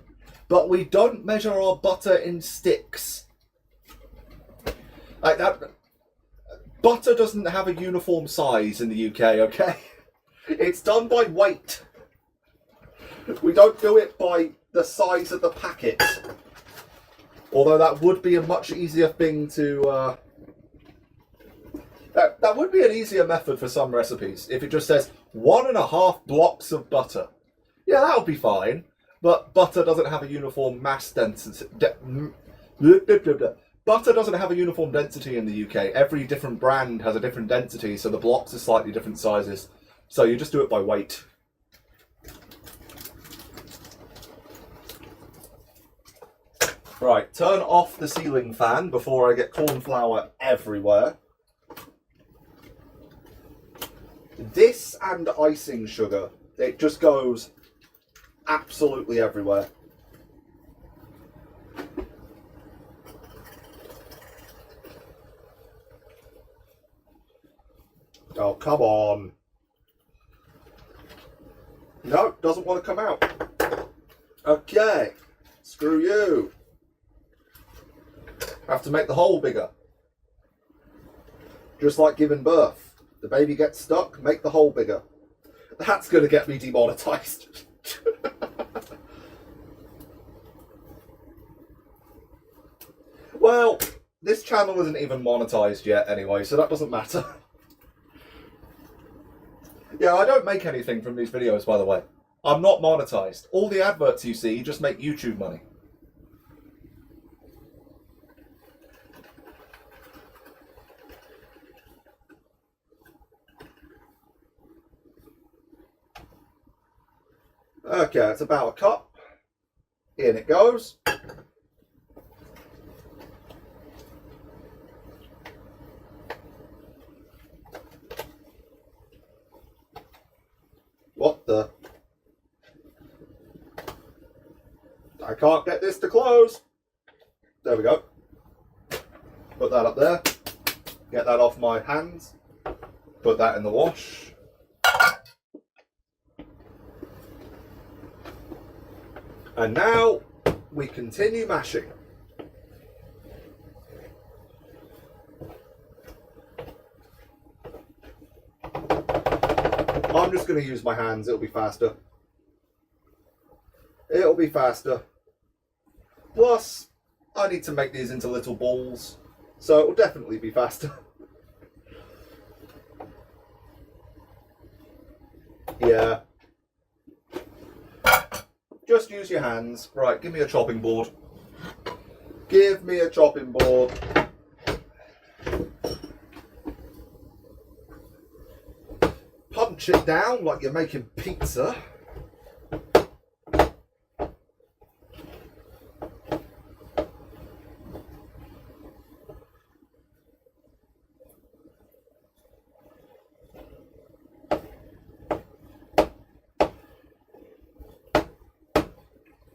but we don't measure our butter in sticks. Like that, butter doesn't have a uniform size in the UK, okay? It's done by weight. We don't do it by the size of the packet. Although that would be a much easier thing to... That would be an easier method for some recipes. If it just says 1.5 blocks of butter. Yeah, that would be fine. But butter doesn't have a uniform mass density. Butter doesn't have a uniform density in the UK. Every different brand has a different density, so the blocks are slightly different sizes. So you just do it by weight. Right, turn off the ceiling fan before I get corn flour everywhere. This and icing sugar, it just goes absolutely everywhere. Oh, come on. No, doesn't want to come out. Okay, screw you. Have to make the hole bigger. Just like giving birth. The baby gets stuck, make the hole bigger. That's going to get me demonetized. Well, this channel isn't even monetized yet anyway, so that doesn't matter. Yeah, I don't make anything from these videos, by the way. I'm not monetized. All the adverts you see just make YouTube money. Okay, it's about a cup. In it goes. What the? I can't get this to close. There we go. Put that up there. Get that off my hands. Put that in the wash. And now we continue mashing. I'm just going to use my hands, it'll be faster. It'll be faster. Plus, I need to make these into little balls, so it will definitely be faster. Yeah. Just use your hands. Right, give me a chopping board. Give me a chopping board. Punch it down like you're making pizza.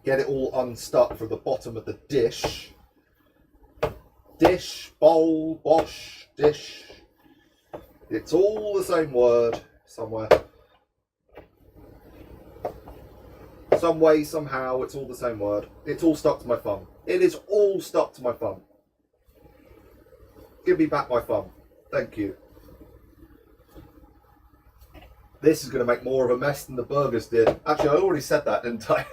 Get it all unstuck from the bottom of the dish. Dish, bowl, wash, dish. It's all the same word somewhere. Some way, somehow, it's all the same word. It's all stuck to my thumb. It is all stuck to my thumb. Give me back my thumb. Thank you. This is going to make more of a mess than the burgers did. Actually, I already said that, didn't I?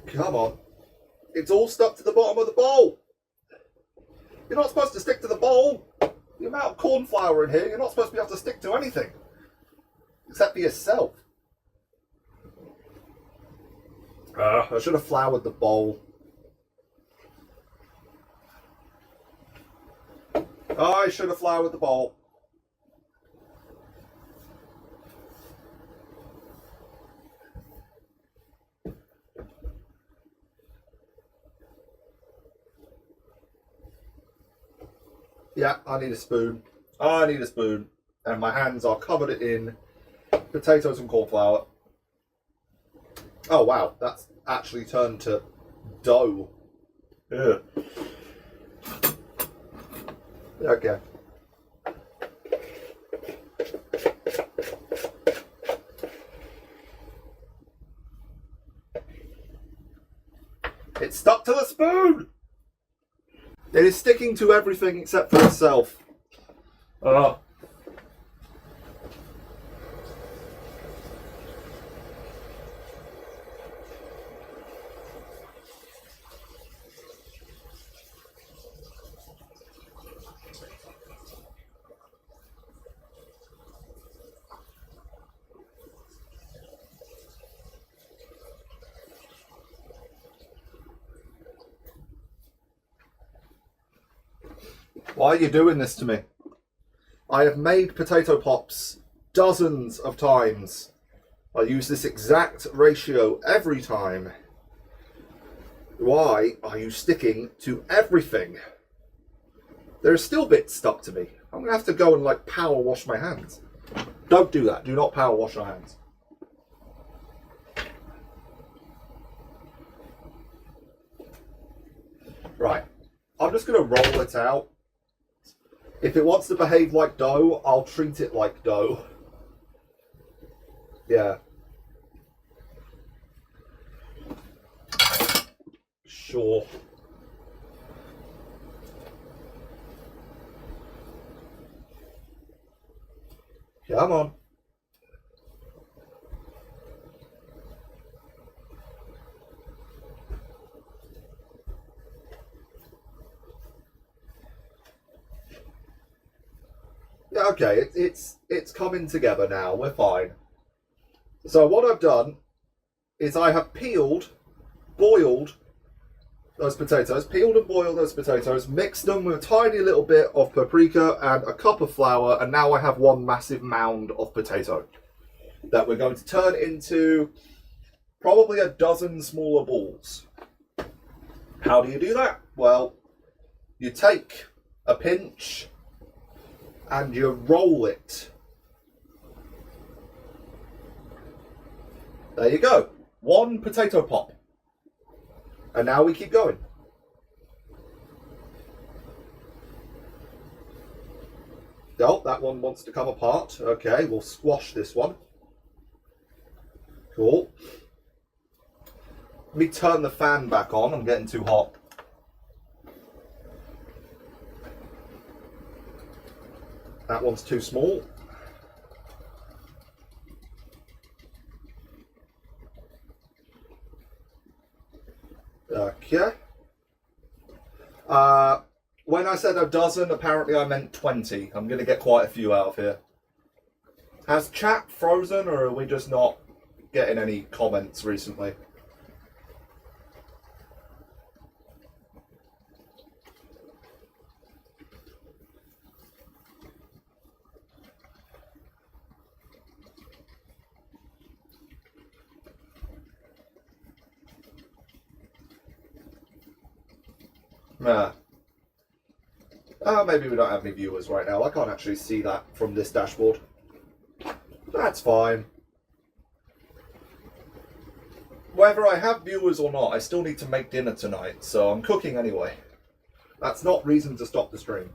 Come on. It's all stuck to the bottom of the bowl. You're not supposed to stick to the bowl. The amount of corn flour in here, you're not supposed to be able to stick to anything. Except for yourself. I should have floured the bowl. I should have floured the bowl. Yeah, I need a spoon. I need a spoon. And my hands are covered in potatoes and corn flour. Oh wow, that's actually turned to dough. Ugh. Okay. It's stuck to the spoon! It is sticking to everything except for itself. Oh. Why are you doing this to me? I have made potato pops dozens of times. I use this exact ratio every time. Why are you sticking to everything? There are still bits stuck to me. I'm going to have to go and like power wash my hands. Don't do that. Do not power wash your hands. Right. I'm just going to roll it out. If it wants to behave like dough, I'll treat it like dough. Yeah. Sure. Come on. Yeah, okay, it's coming together now. We're fine. So what I've done is I have boiled those potatoes, peeled and boiled those potatoes, mixed them with a tiny little bit of paprika and a cup of flour, and now I have one massive mound of potato that we're going to turn into probably a dozen smaller balls. How do you do that? Well, you take a pinch and you roll it. There you go. One potato pop. And now we keep going. Oh, that one wants to come apart. Okay, we'll squash this one. Cool. Let me turn the fan back on. I'm getting too hot. That one's too small. Okay. When I said a dozen, apparently I meant 20. I'm going to get quite a few out of here. Has chat frozen, or are we just not getting any comments recently? Nah. Maybe we don't have any viewers right now. I can't actually see that from this dashboard. That's fine. Whether I have viewers or not, I still need to make dinner tonight, so I'm cooking anyway. That's not reason to stop the stream.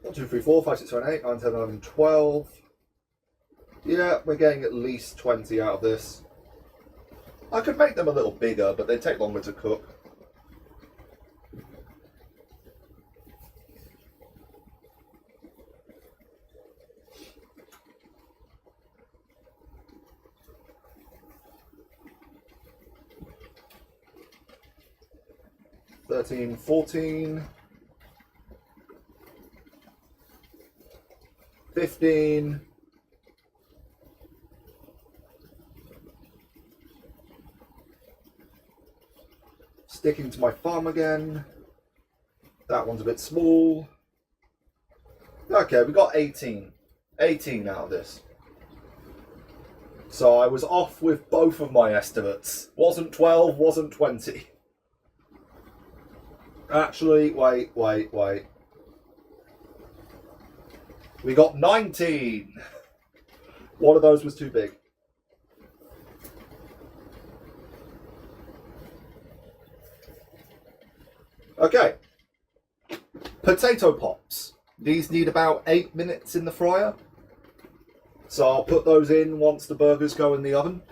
One, 2, 3, 4, 5, 6, 7, 8, 9, 10, 11, 12. Yeah, we're getting at least 20 out of this. I could make them a little bigger, but they take longer to cook. $13, $14, $15. Sticking to my thumb again. That one's a bit small. Okay, we got 18. 18 out of this. So I was off with both of my estimates. Wasn't 12, wasn't 20. Actually, wait. We got 19. One of those was too big. Okay. Potato pops. These need about 8 minutes in the fryer. So I'll put those in once the burgers go in the oven.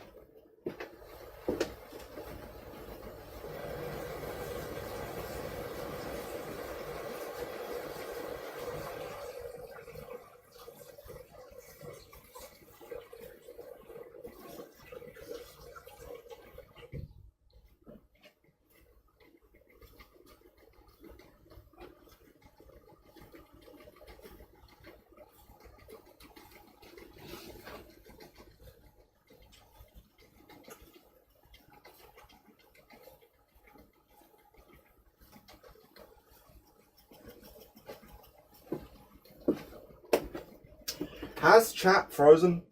Has chat frozen?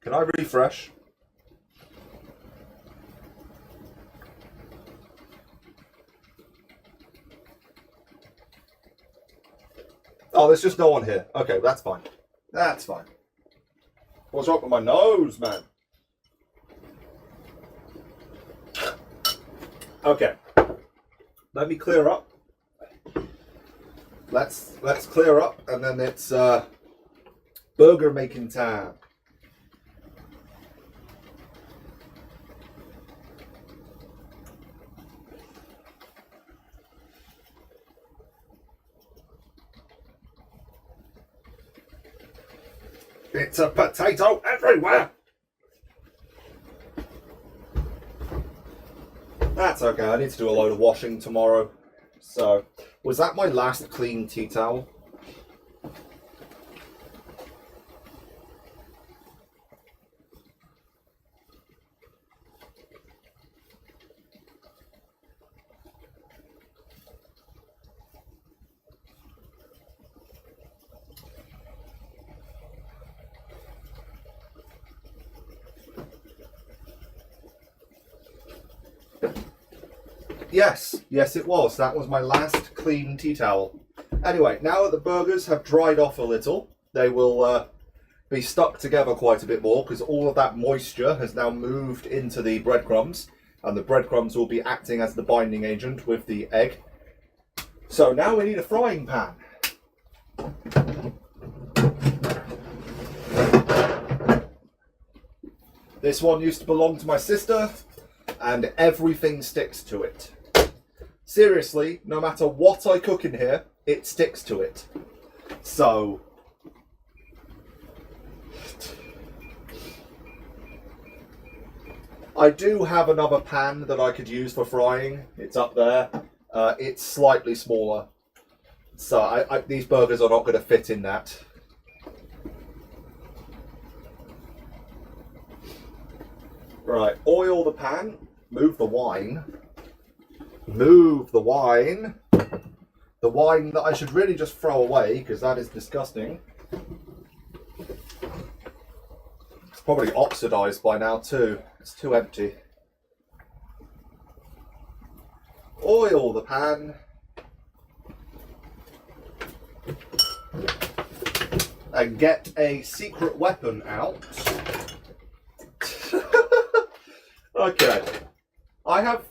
Can I refresh? Oh, there's just no one here. Okay, that's fine. That's fine. What's wrong with my nose, man? Okay. Let me clear up. Let's clear up, and then it's burger making time. It's a potato everywhere. That's okay. I need to do a load of washing tomorrow. So, was that my last clean tea towel? Yes, it was. That was my last clean tea towel. Anyway, now that the burgers have dried off a little, they will be stuck together quite a bit more because all of that moisture has now moved into the breadcrumbs, and the breadcrumbs will be acting as the binding agent with the egg. So now we need a frying pan. This one used to belong to my sister, and everything sticks to it. Seriously, no matter what I cook in here, it sticks to it. So I do have another pan that I could use for frying. It's up there. It's slightly smaller. So these burgers are not going to fit in that. Right, oil the pan, move the wine. Move the wine. The wine that I should really just throw away because that is disgusting. It's probably oxidized by now too. It's too empty. Oil the pan. And get a secret weapon out. Okay. I have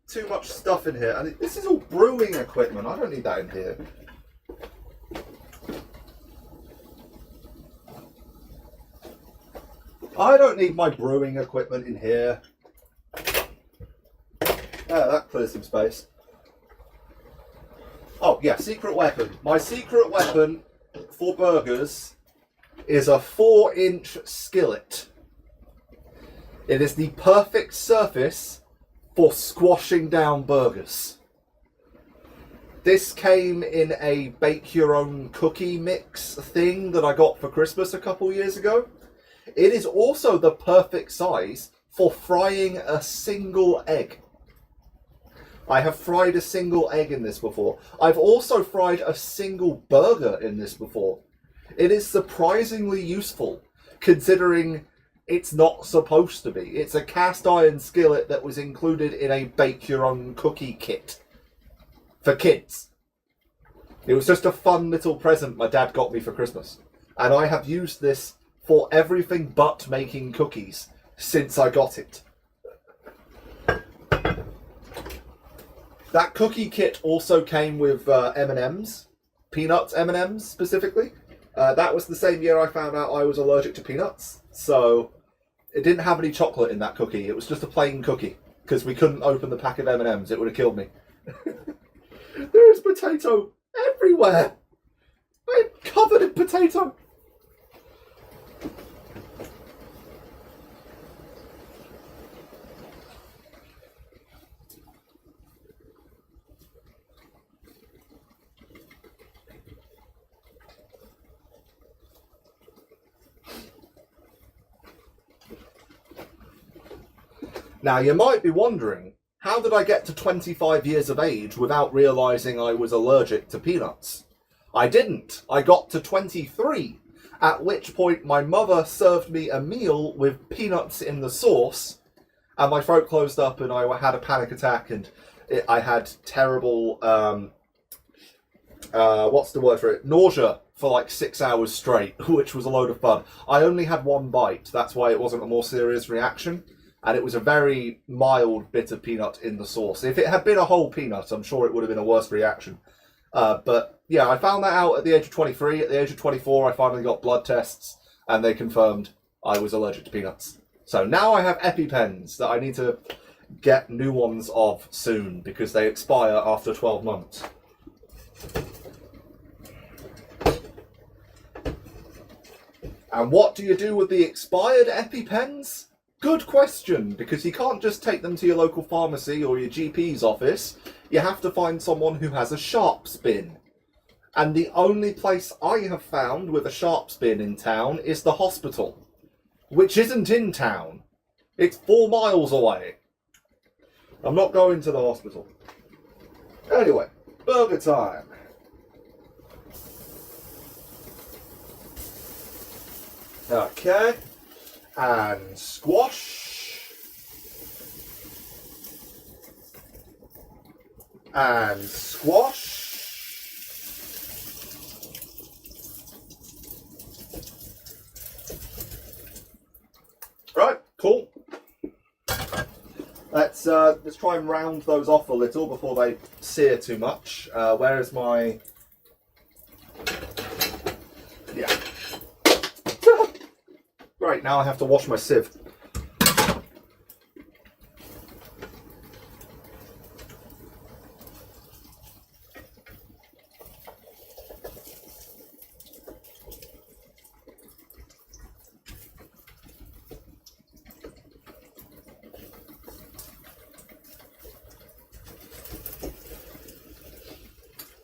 too much stuff in here, and this is all brewing equipment. I don't need that in here. I don't need my brewing equipment in here. That clears some space. Oh yeah, secret weapon. My secret weapon for burgers is a 4-inch skillet. It is the perfect surface for squashing down burgers. This came in a bake your own cookie mix thing that I got for Christmas a couple years ago. It is also the perfect size for frying a single egg. I have fried a single egg in this before. I've also fried a single burger in this before. It is surprisingly useful considering it's not supposed to be. It's a cast iron skillet that was included in a bake your own cookie kit for kids. It was just a fun little present my dad got me for Christmas. And I have used this for everything but making cookies since I got it. That cookie kit also came with M&Ms, peanuts M&Ms specifically. That was the same year I found out I was allergic to peanuts. So it didn't have any chocolate in that cookie. It was just a plain cookie because we couldn't open the pack of M&Ms. It would have killed me. There is potato everywhere. I'm covered in potato. Now, you might be wondering, how did I get to 25 years of age without realising I was allergic to peanuts? I didn't. I got to 23, at which point my mother served me a meal with peanuts in the sauce, and my throat closed up and I had a panic attack, and I had terrible, what's the word for it? Nausea for like 6 hours straight, which was a load of fun. I only had one bite, that's why it wasn't a more serious reaction. And it was a very mild bit of peanut in the sauce. If it had been a whole peanut, I'm sure it would have been a worse reaction. But yeah, I found that out at the age of 23. At the age of 24, I finally got blood tests, and they confirmed I was allergic to peanuts. So now I have EpiPens that I need to get new ones of soon, because they expire after 12 months. And what do you do with the expired EpiPens? Good question, because you can't just take them to your local pharmacy or your GP's office. You have to find someone who has a sharps bin. And the only place I have found with a sharps bin in town is the hospital, which isn't in town. It's 4 miles away. I'm not going to the hospital. Anyway, burger time. Okay. And squash. And squash. Right, cool. Let's try and round those off a little before they sear too much. Where is my... Yeah. Right, now I have to wash my sieve.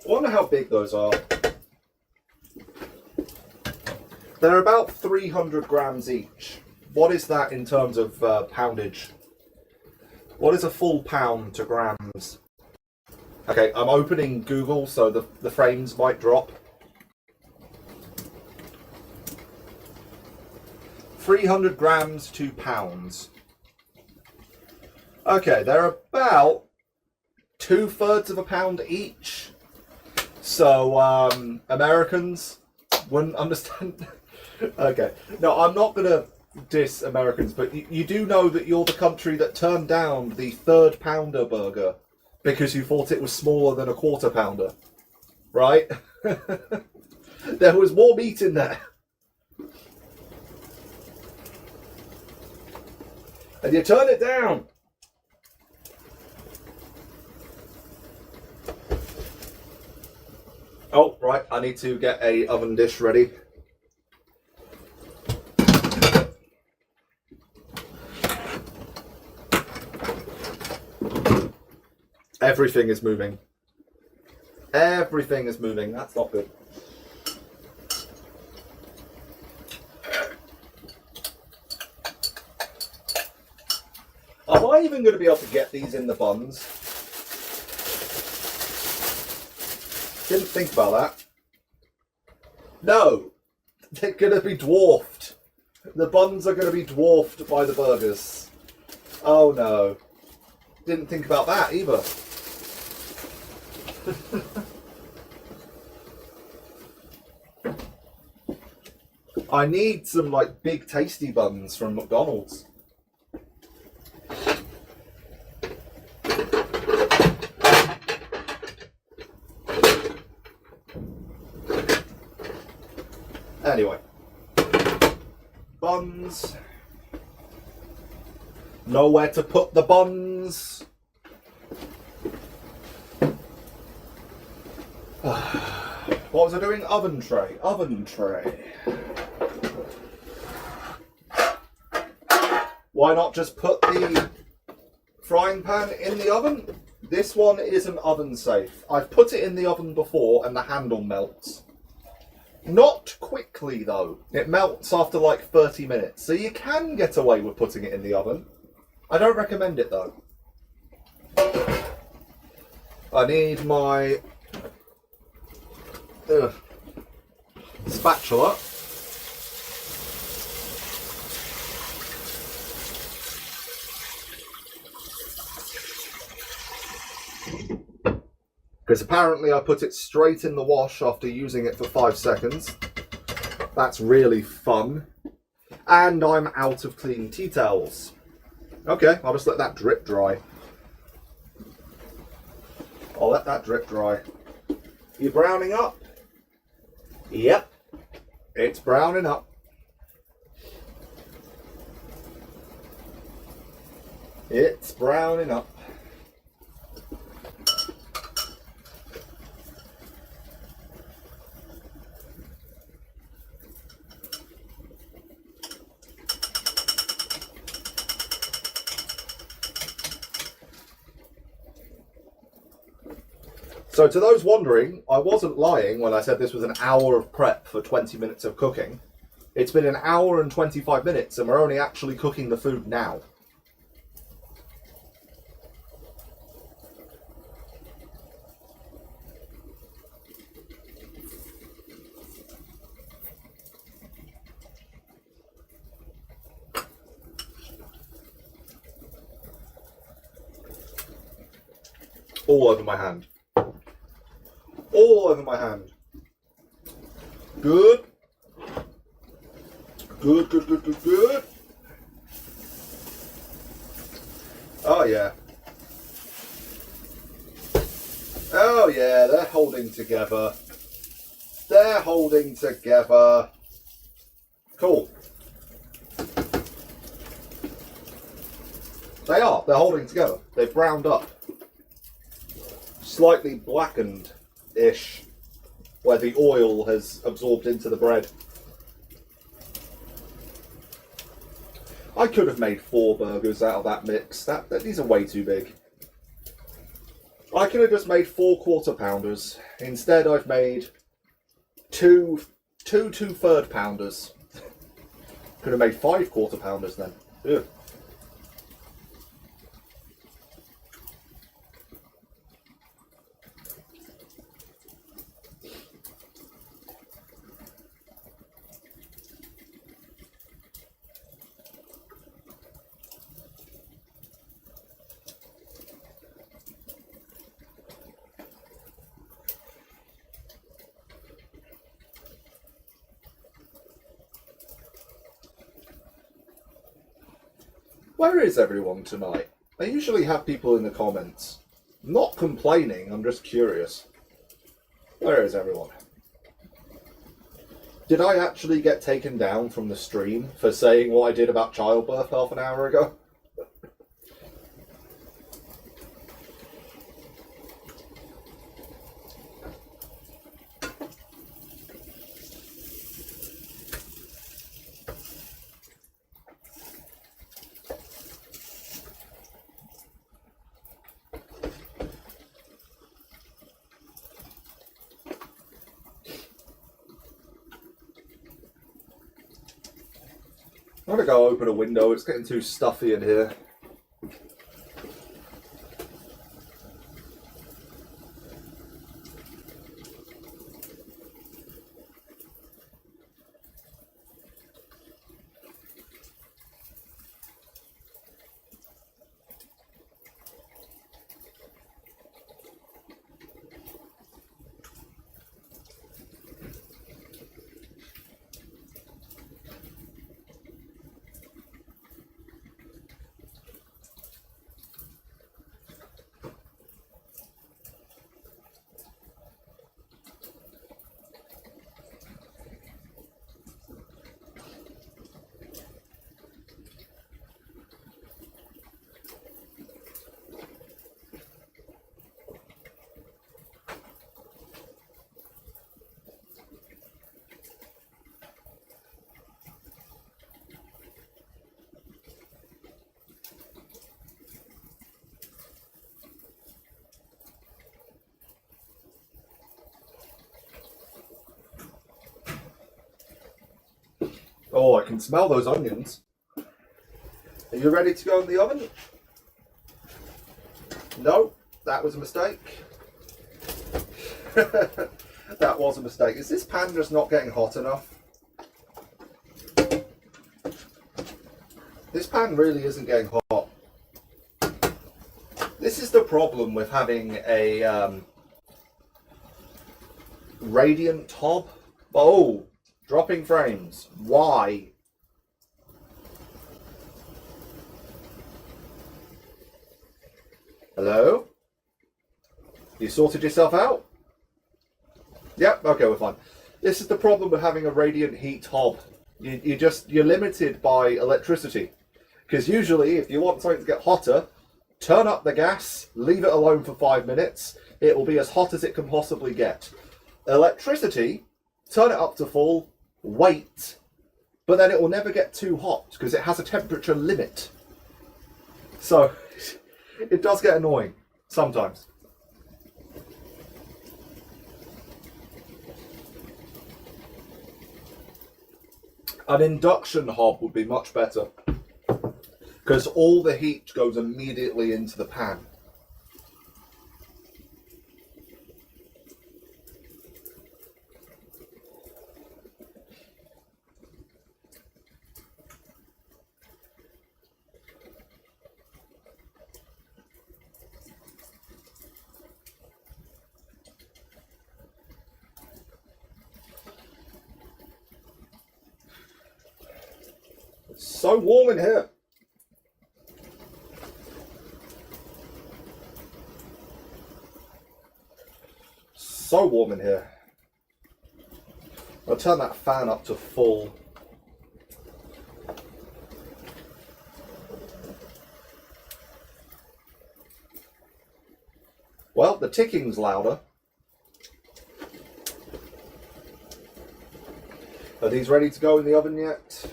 I wonder how big those are. They're about 300 grams each. What is that in terms of poundage? What is a full pound to grams? Okay, I'm opening Google so the frames might drop. 300 grams to pounds. Okay, they're about 2/3 of a pound each. So, Americans wouldn't understand. Okay. No, I'm not going to diss Americans, but you do know that you're the country that turned down the 3rd pounder burger because you thought it was smaller than a 1/4 pounder. Right? There was more meat in there. And you turn it down. Oh, right, I need to get a oven dish ready. Everything is moving. Everything is moving. That's not good. Am I even going to be able to get these in the buns? Didn't think about that. No, they're going to be dwarfed. The buns are going to be dwarfed by the burgers. Oh no. Didn't think about that either. I need some like big tasty buns from McDonald's. Anyway, buns. Nowhere to put the buns. What was I doing? Oven tray. Oven tray. Why not just put the frying pan in the oven? This one isn't oven safe. I've put it in the oven before and the handle melts. Not quickly though. It melts after like 30 minutes. So you can get away with putting it in the oven. I don't recommend it though. I need my spatula. Because apparently I put it straight in the wash after using it for 5 seconds. That's really fun. And I'm out of clean tea towels. Okay, I'll just let that drip dry. I'll let that drip dry. You browning up? Yep, it's browning up. It's browning up. So to those wondering, I wasn't lying when I said this was an hour of prep for 20 minutes of cooking. It's been an hour and 25 minutes and we're only actually cooking the food now. All over my hand. All over my hand. Good. Good, good, good, good, good. Oh, yeah. Oh, yeah, they're holding together. They're holding together. Cool. They are. They're holding together. They've browned up. Slightly blackened-ish, where the oil has absorbed into the bread. I could have made 4 burgers out of that mix. These are way too big. I could have just made 4 quarter-pounders. Instead, I've made two 2/3 pounders. Could have made 5 quarter-pounders then. Ew. Where is everyone tonight? I usually have people in the comments. Not complaining, I'm just curious. Where is everyone? Did I actually get taken down from the stream for saying what I did about childbirth half an hour ago? I'm gonna go open a window, it's getting too stuffy in here. Oh, I can smell those onions. Are you ready to go in the oven? No, that was a mistake. That was a mistake. Is this pan just not getting hot enough? This pan really isn't getting hot. This is the problem with having a radiant hob. Oh, dropping frames. Why? Hello? You sorted yourself out? Yep, okay, we're fine. This is the problem with having a radiant heat hob. You're limited by electricity. Because usually, if you want something to get hotter, turn up the gas, leave it alone for 5 minutes. It will be as hot as it can possibly get. Electricity, turn it up to full, wait, but then it will never get too hot because it has a temperature limit. So, it does get annoying sometimes. An induction hob would be much better because all the heat goes immediately into the pan. So warm in here. So warm in here. I'll turn that fan up to full. Well, the ticking's louder. Are these ready to go in the oven yet?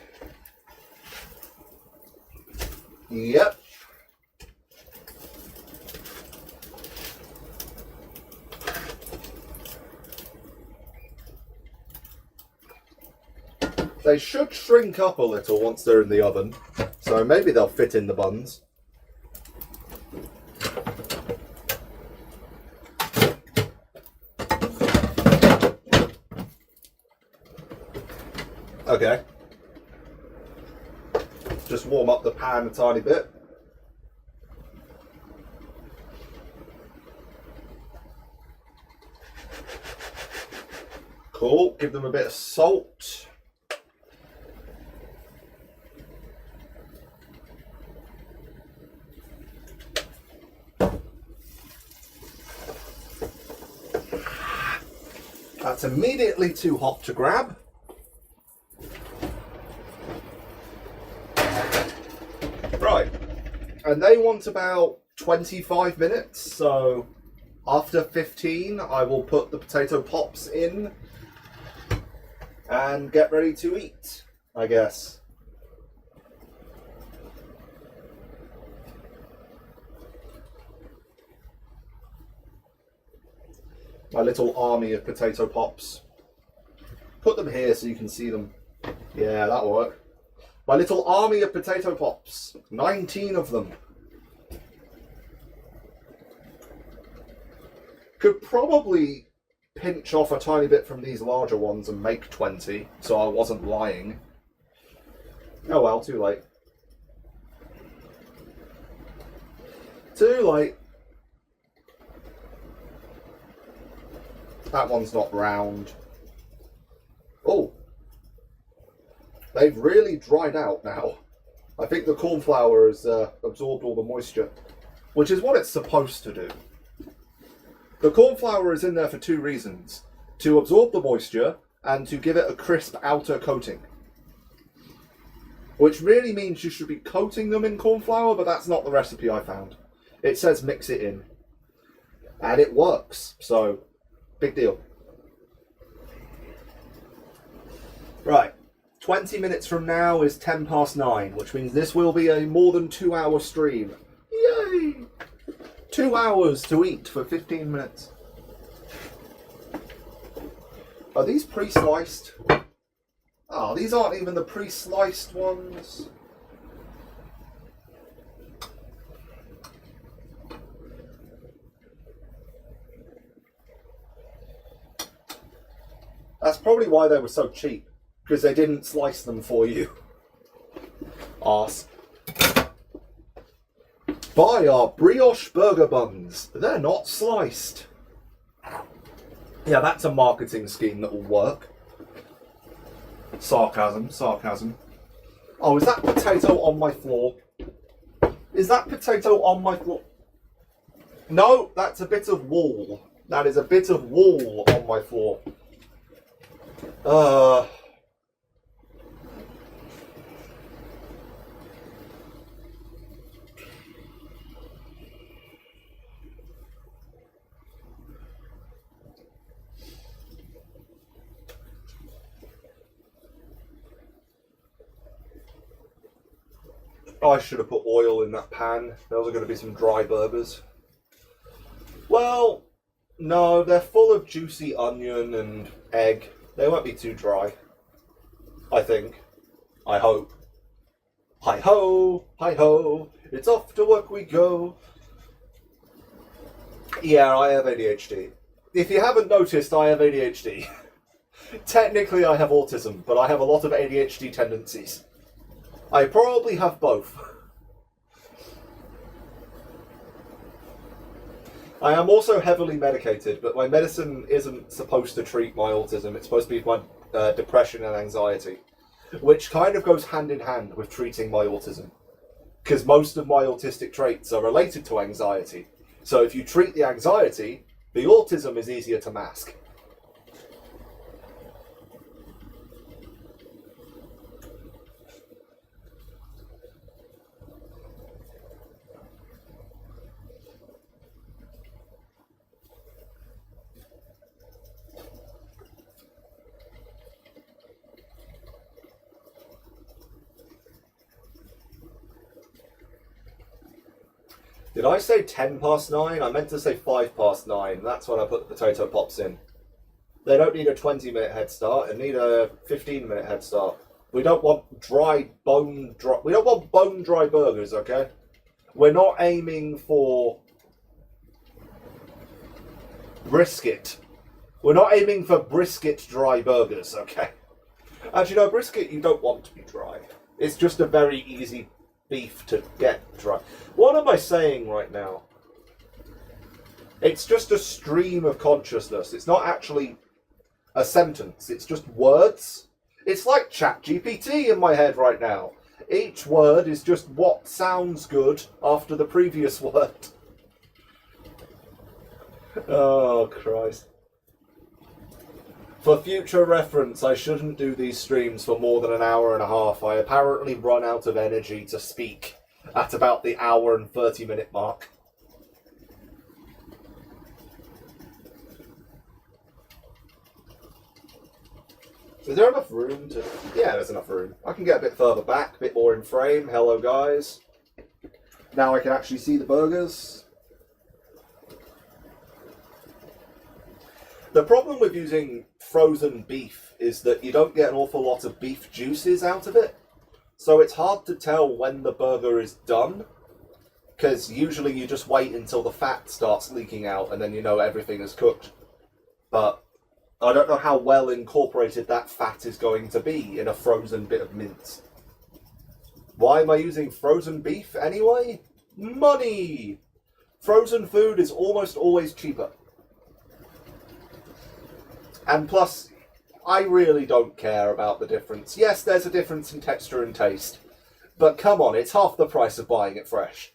Yep. They should shrink up a little once they're in the oven, so maybe they'll fit in the buns. Okay. Just warm up the pan a tiny bit. Cool. Give them a bit of salt. That's immediately too hot to grab. Right, and they want about 25 minutes, so after 15 I will put the potato pops in and get ready to eat, I guess. My little army of potato pops. Put them here so you can see them. Yeah, that'll work. My little army of potato pops. 19 of them. Could probably pinch off a tiny bit from these larger ones and make 20, so I wasn't lying. Oh well, too late. Too late. That one's not round. Oh. They've really dried out now. I think the corn flour has absorbed all the moisture, which is what it's supposed to do. The corn flour is in there for two reasons: to absorb the moisture and to give it a crisp outer coating. Which really means you should be coating them in corn flour, but that's not the recipe I found. It says mix it in. And it works, so big deal. Right. 20 minutes from now is 10 past 9, which means this will be a more than 2 hour stream. Yay! 2 hours to eat for 15 minutes. Are these pre-sliced? Oh, these aren't even the pre-sliced ones. That's probably why they were so cheap. Because they didn't slice them for you. Arse. Buy our brioche burger buns. They're not sliced. Yeah, that's a marketing scheme that will work. Sarcasm, sarcasm. Oh, is that potato on my floor? Is that potato on my floor? No, that's a bit of wall. That is a bit of wall on my floor. I should have put oil in that pan. Those are going to be some dry burgers. Well, no, they're full of juicy onion and egg. They won't be too dry. I think. I hope. Hi-ho, hi-ho, it's off to work we go. Yeah, I have ADHD. If you haven't noticed, I have ADHD. Technically I have autism, but I have a lot of ADHD tendencies. I probably have both. I am also heavily medicated, but my medicine isn't supposed to treat my autism. It's supposed to be my depression and anxiety. which kind of goes hand in hand with treating my autism. Because most of my autistic traits are related to anxiety. So if you treat the anxiety, the autism is easier to mask. Did I say 10 past 9? I meant to say 5 past 9. That's when I put the potato pops in. They don't need a 20-minute head start, and need a 15-minute head start. We don't want we don't want bone dry burgers, okay? We're not aiming for brisket. We're not aiming for brisket dry burgers, okay? Actually, no, brisket you don't want to be dry. It's just a very easy beef to get dry. What am I saying right now? It's just a stream of consciousness. It's not actually a sentence. It's just words. It's like ChatGPT in my head right now. Each word is just what sounds good after the previous word. Oh, Christ. For future reference, I shouldn't do these streams for more than an hour and a half. I apparently run out of energy to speak at about the hour and 30-minute mark. Is there enough room to... Yeah, there's enough room. I can get a bit further back, a bit more in frame. Hello, guys. Now I can actually see the burgers. The problem with using frozen beef is that you don't get an awful lot of beef juices out of it. So it's hard to tell when the burger is done. Because usually you just wait until the fat starts leaking out and then you know everything is cooked. But I don't know how well incorporated that fat is going to be in a frozen bit of mince. Why am I using frozen beef anyway? Money! Frozen food is almost always cheaper. And plus, I really don't care about the difference. Yes, there's a difference in texture and taste. But come on, it's half the price of buying it fresh.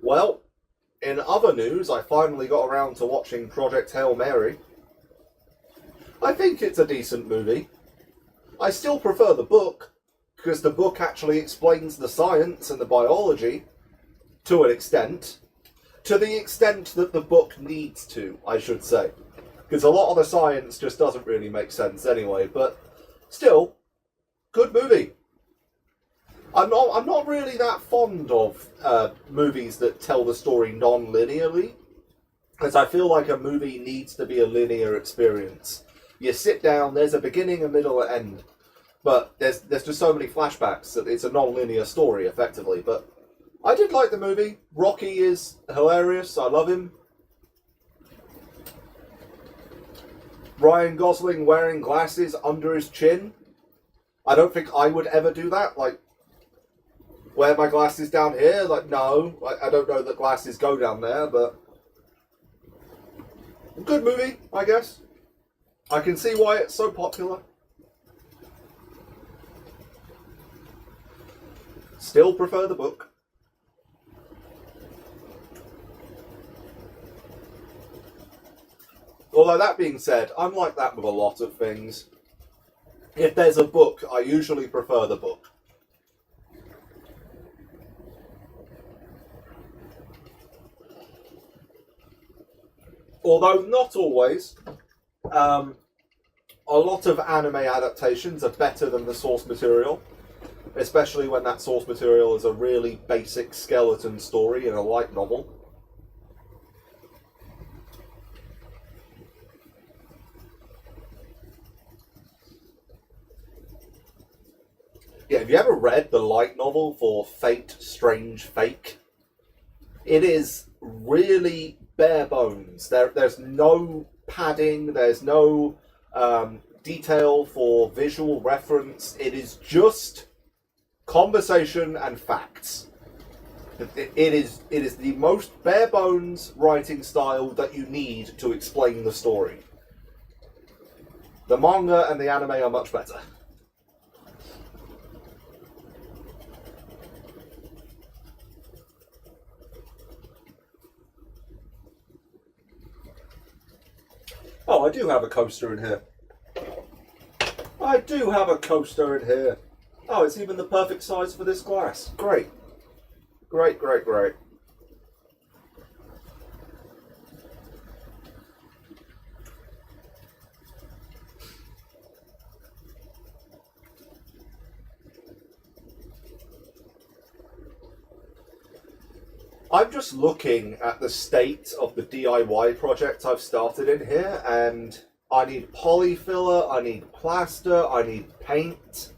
Well, in other news, I finally got around to watching Project Hail Mary. I think it's a decent movie. I still prefer the book, because the book actually explains the science and the biology, to an extent. To the extent that the book needs to, I should say. Because a lot of the science just doesn't really make sense anyway, but still, good movie. I'm not really that fond of movies that tell the story non-linearly, because I feel like a movie needs to be a linear experience. You sit down, there's a beginning, a middle, and end, but there's just so many flashbacks that it's a non-linear story, effectively. But I did like the movie. Rocky is hilarious. I love him. Ryan Gosling wearing glasses under his chin. I don't think I would ever do that. Like, wear my glasses down here? Like, no. I don't know that glasses go down there, but... good movie, I guess. I can see why it's so popular. Still prefer the book. Although that being said, I'm like that with a lot of things. If there's a book, I usually prefer the book. Although not always. A lot of anime adaptations are better than the source material, especially when that source material is a really basic skeleton story in a light novel. Yeah, have you ever read the light novel for Fate Strange Fake? It is really bare bones. There's no padding, there's no detail for visual reference. It is just conversation and facts. It is the most bare bones writing style that you need to explain the story. The manga and the anime are much better. Oh, I do have a coaster in here. I do have a coaster in here. Oh, it's even the perfect size for this glass. Great. Great, great, great. I'm just looking at the state of the DIY project I've started in here, and I need polyfiller, I need plaster, I need paint.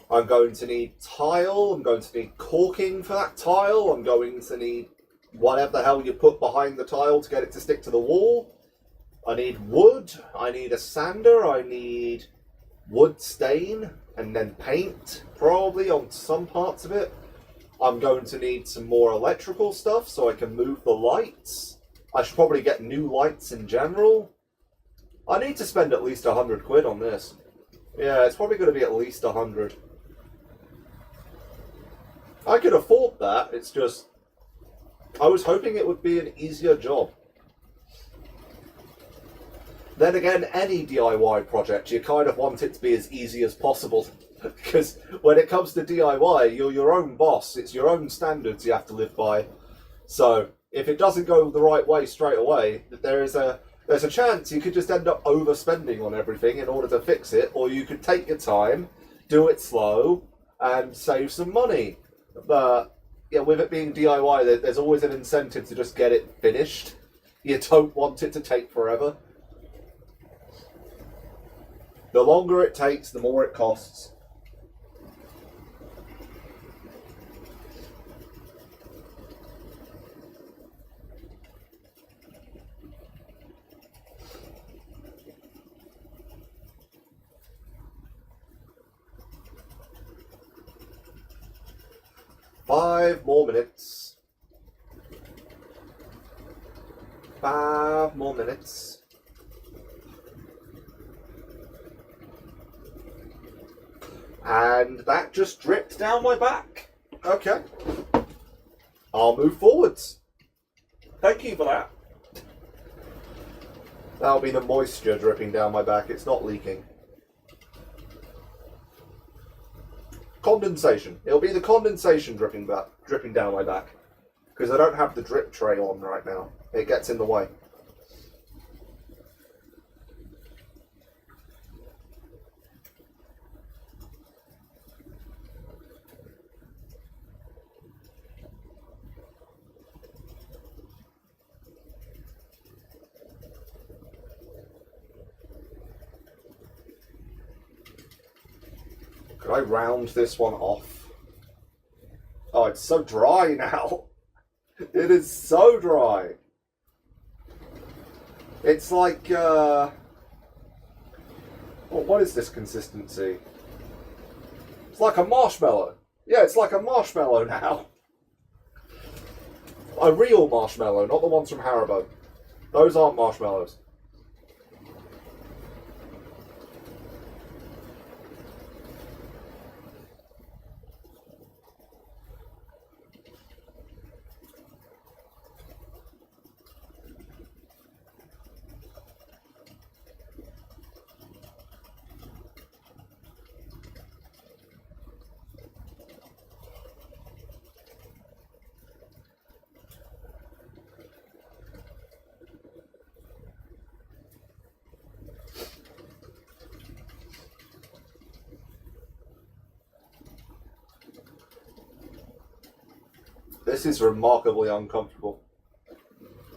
I'm going to need tile, I'm going to need caulking for that tile, I'm going to need whatever the hell you put behind the tile to get it to stick to the wall. I need wood, I need a sander, I need wood stain, and then paint, probably on some parts of it. I'm going to need some more electrical stuff so I can move the lights. I should probably get new lights in general. I need to spend at least 100 quid on this. Yeah, it's probably going to be at least 100. I could afford that, it's just... I was hoping it would be an easier job. Then again, any DIY project, you kind of want it to be as easy as possible. Because when it comes to DIY, you're your own boss. It's your own standards you have to live by. So if it doesn't go the right way straight away, there's a chance you could just end up overspending on everything in order to fix it, or you could take your time, do it slow, and save some money. But yeah, with it being DIY, there's always an incentive to just get it finished. You don't want it to take forever. The longer it takes, the more it costs. Five more minutes. 5 more minutes. And that just dripped down my back. Okay. I'll move forwards. Thank you for that. That'll be the moisture dripping down my back. It's not leaking. Condensation. It'll be the condensation dripping down my back. Because I don't have the drip tray on right now. It gets in the way. Can I round this one off? Oh, it's so dry now. It is so dry. It's like, what is this consistency? It's like a marshmallow. Yeah, it's like a marshmallow now. A real marshmallow, not the ones from Haribo. Those aren't marshmallows. This is remarkably uncomfortable.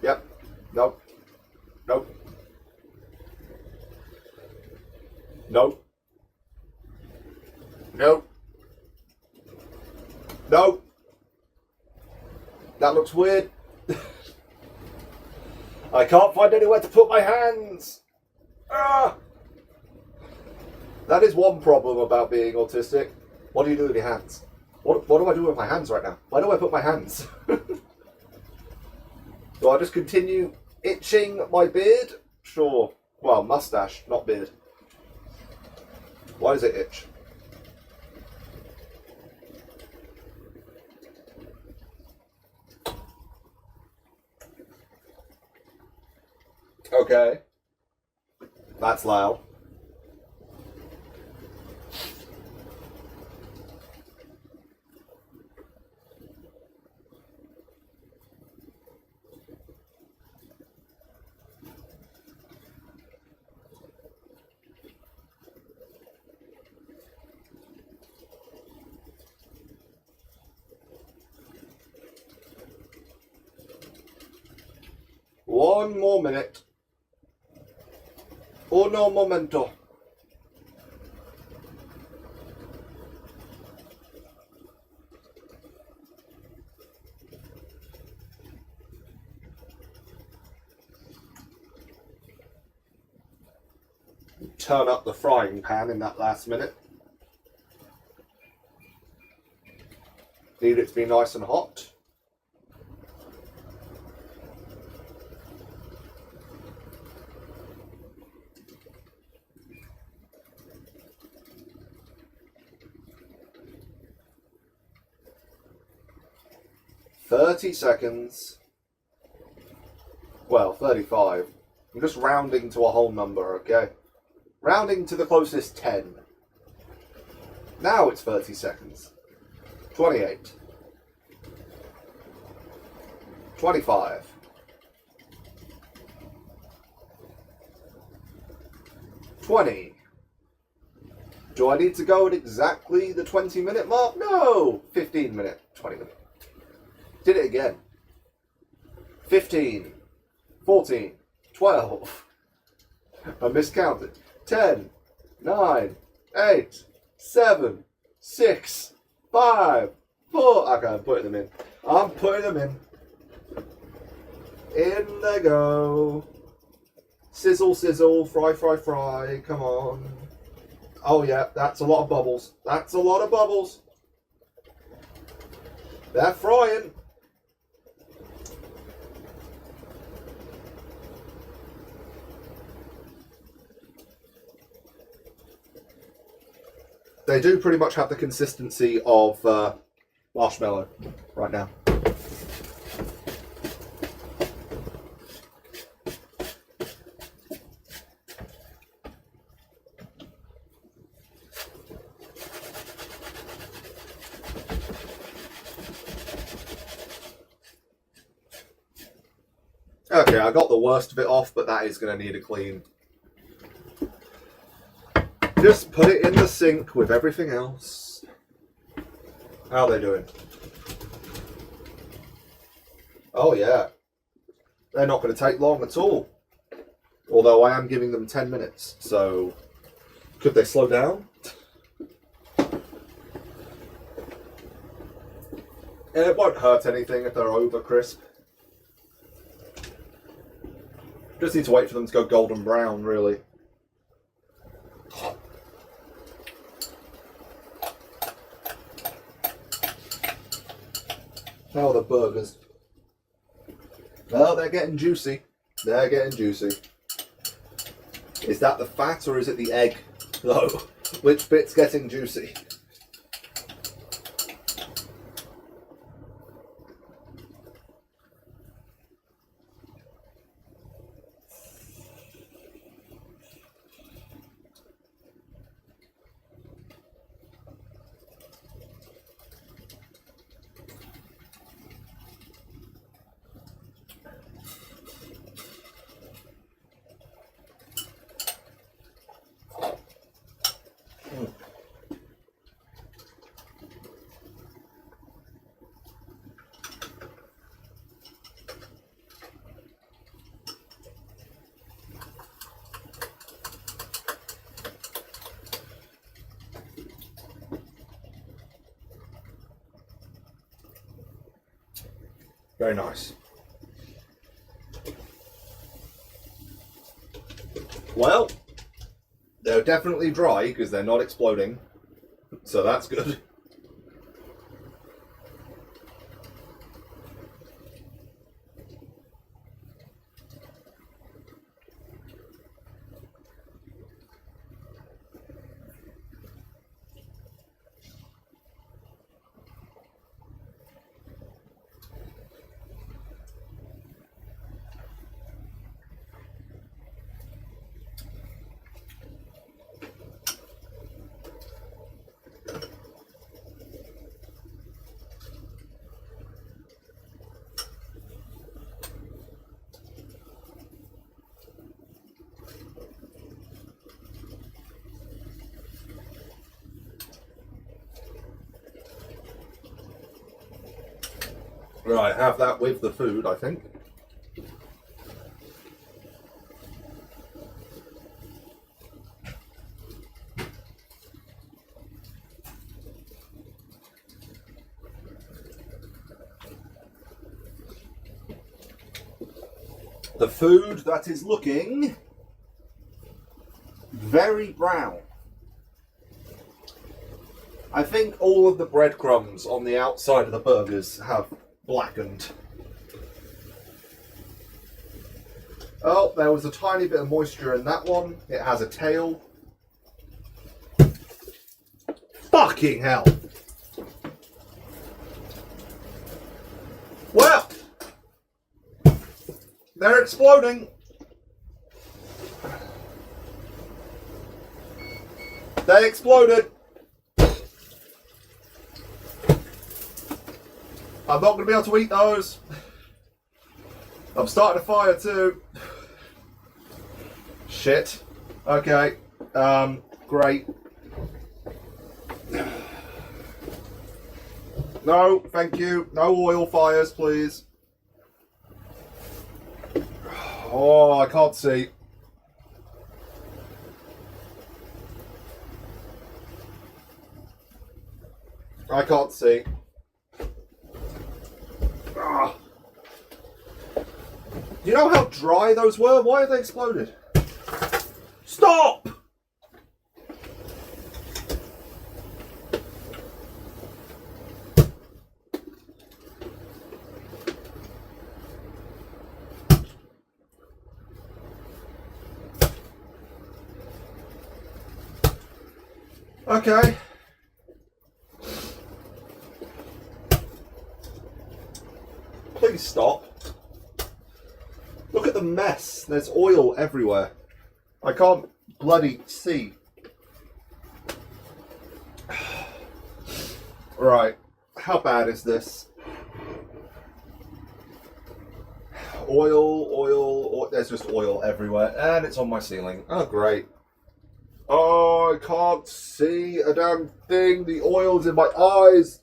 Yep. Nope. Nope. Nope. Nope. Nope. That looks weird. I can't find anywhere to put my hands. Ah! That is one problem about being autistic. What do you do with your hands? What do I do with my hands right now? Where do I put my hands? Do I just continue itching my beard? Sure. Well, mustache, not beard. Why does it itch? Okay. That's loud. One more minute. Uno momento. Turn up the frying pan in that last minute. Need it to be nice and hot. $30 seconds. Well, 35. I'm just rounding to a whole number, okay? Rounding to the closest 10. Now it's 30 seconds. 28. 25. 20. Do I need to go at exactly the 20-minute mark? No! 15 minute, 20 minute. Did it again. 15. 14. 12. I miscounted. 10. 9. 8. 7. 6. 5. 4. Okay, I'm putting them in. I'm putting them in. In they go. Sizzle, sizzle. Fry, fry, fry. Come on. Oh yeah, that's a lot of bubbles. That's a lot of bubbles. They're frying. They do pretty much have the consistency of marshmallow right now. Okay, I got the worst of it off, but that is going to need a clean. Just put it in the sink with everything else. How are they doing? Oh yeah. They're not going to take long at all. Although I am giving them 10 minutes, so could they slow down? It won't hurt anything if they're over crisp. Just need to wait for them to go golden brown, really. Oh, the burgers. Well, they're getting juicy. They're getting juicy. Is that the fat or is it the egg? No. Which bit's getting juicy? Very nice. Well, they're definitely dry because they're not exploding, so that's good. Right, have that with the food, I think. The food that is looking very brown. I think all of the breadcrumbs on the outside of the burgers have blackened. Oh, there was a tiny bit of moisture in that one. It has a tail. Fucking hell. Well, they're exploding. They exploded. I'm not going to be able to eat those. I'm starting a fire too. Shit. Okay. Great. No, thank you. No oil fires, please. Oh, I can't see. I can't see. Ah. Do you know how dry those were? Why have they exploded? Stop! Okay. Please stop. Look at the mess. There's oil everywhere. I can't bloody see. Right. How bad is this? Oil. There's just oil everywhere. And it's on my ceiling. Oh, great. Oh, I can't see a damn thing. The oil's in my eyes.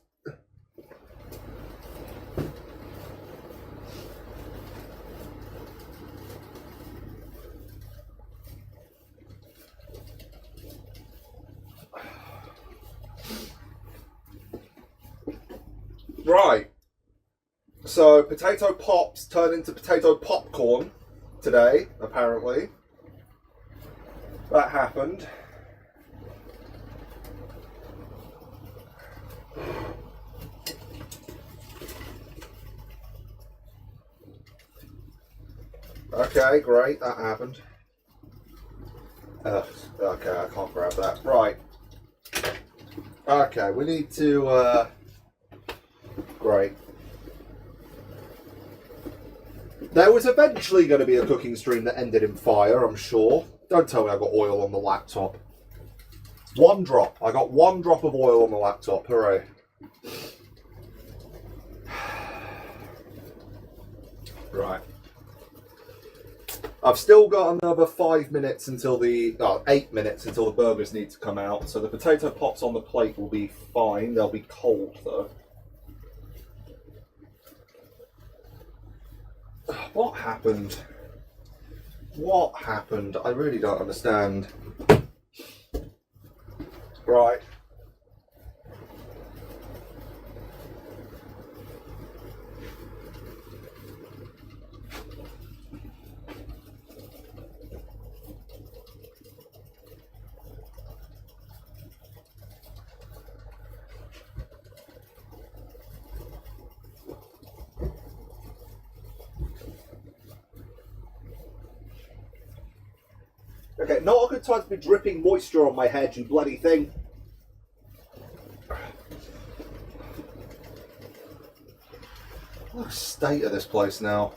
Right. So potato pops turn into potato popcorn today, apparently. That happened. Okay, great, that happened. Okay, I can't grab that. Right. Okay, we need to, great. There was eventually going to be a cooking stream that ended in fire, I'm sure. Don't tell me I got oil on the laptop. One drop. I got one drop of oil on the laptop. Hooray. Right. I've still got another 5 minutes until 8 minutes until the burgers need to come out. So the potato pops on the plate will be fine. They'll be cold though. What happened? What happened? I really don't understand. Right. Okay, not a good time to be dripping moisture on my head, you bloody thing. What a state of this place now.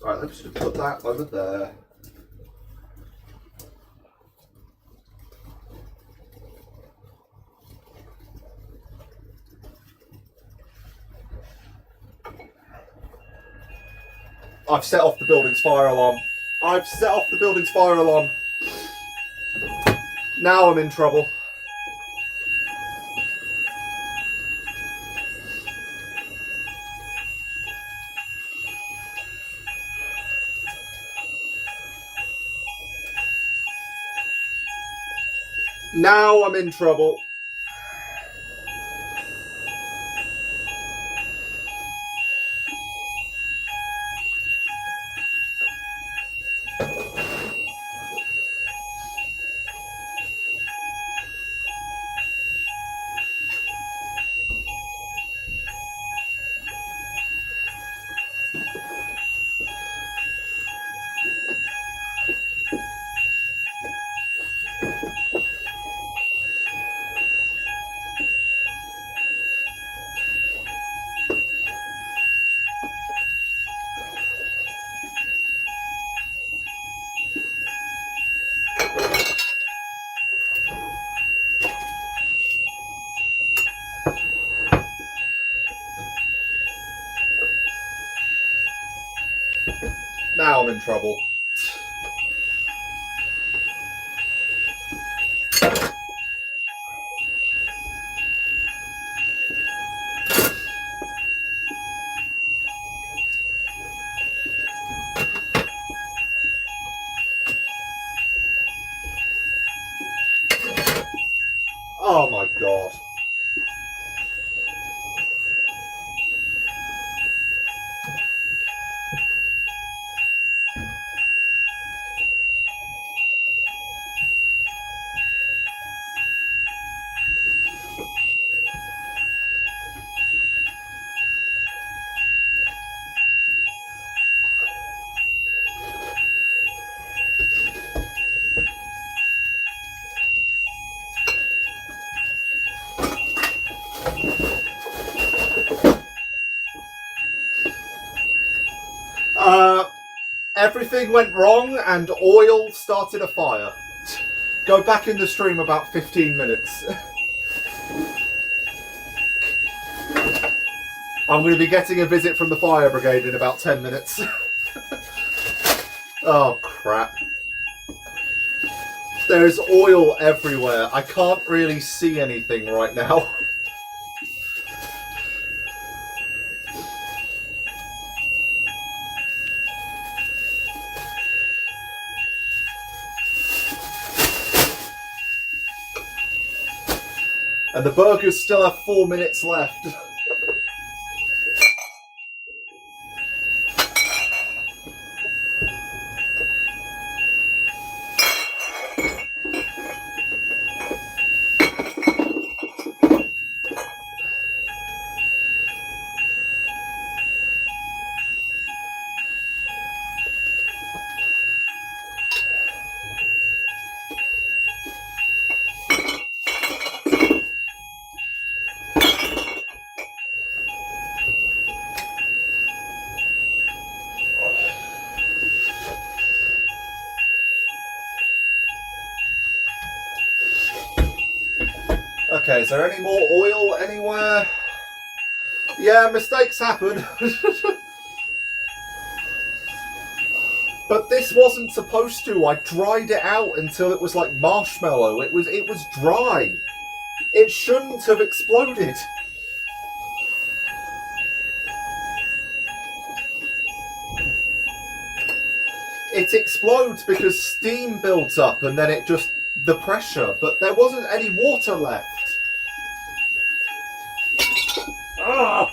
Alright, let's just put that over there. I've set off the building's fire alarm. I've set off the building's fire alarm. Now I'm in trouble. Now I'm in trouble. Now I'm in trouble. Oh my god. Everything went wrong and oil started a fire. Go back in the stream about 15 minutes. I'm going to be getting a visit from the fire brigade in about 10 minutes. Oh, crap. There's oil everywhere. I can't really see anything right now. And the burgers still have 4 minutes left. Okay, is there any more oil anywhere? Yeah, mistakes happen. But this wasn't supposed to. I dried it out until it was like marshmallow. It was dry. It shouldn't have exploded. It explodes because steam builds up and then it just, the pressure, but there wasn't any water left. Ah!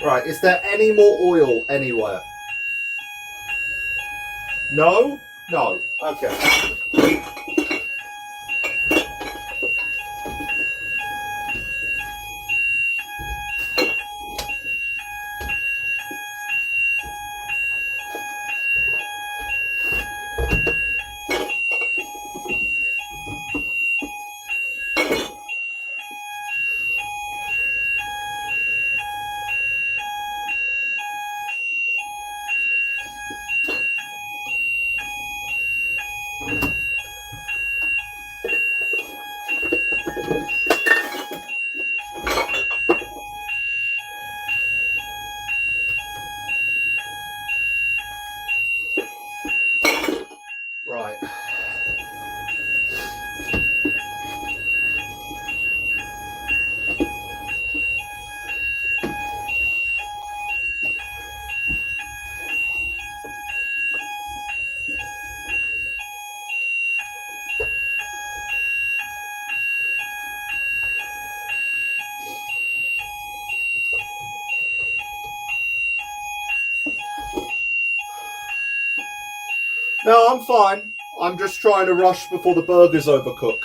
Right, is there any more oil anywhere? No? No. Okay. Right. No, I'm fine. I'm just trying to rush before the burgers overcook.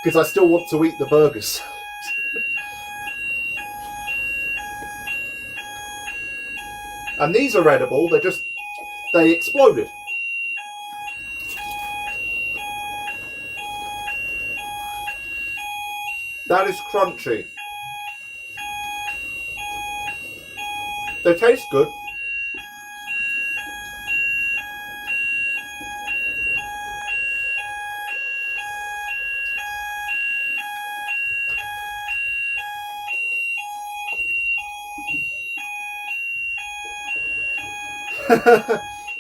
Because I still want to eat the burgers. And these are edible, they exploded. That is crunchy. They taste good.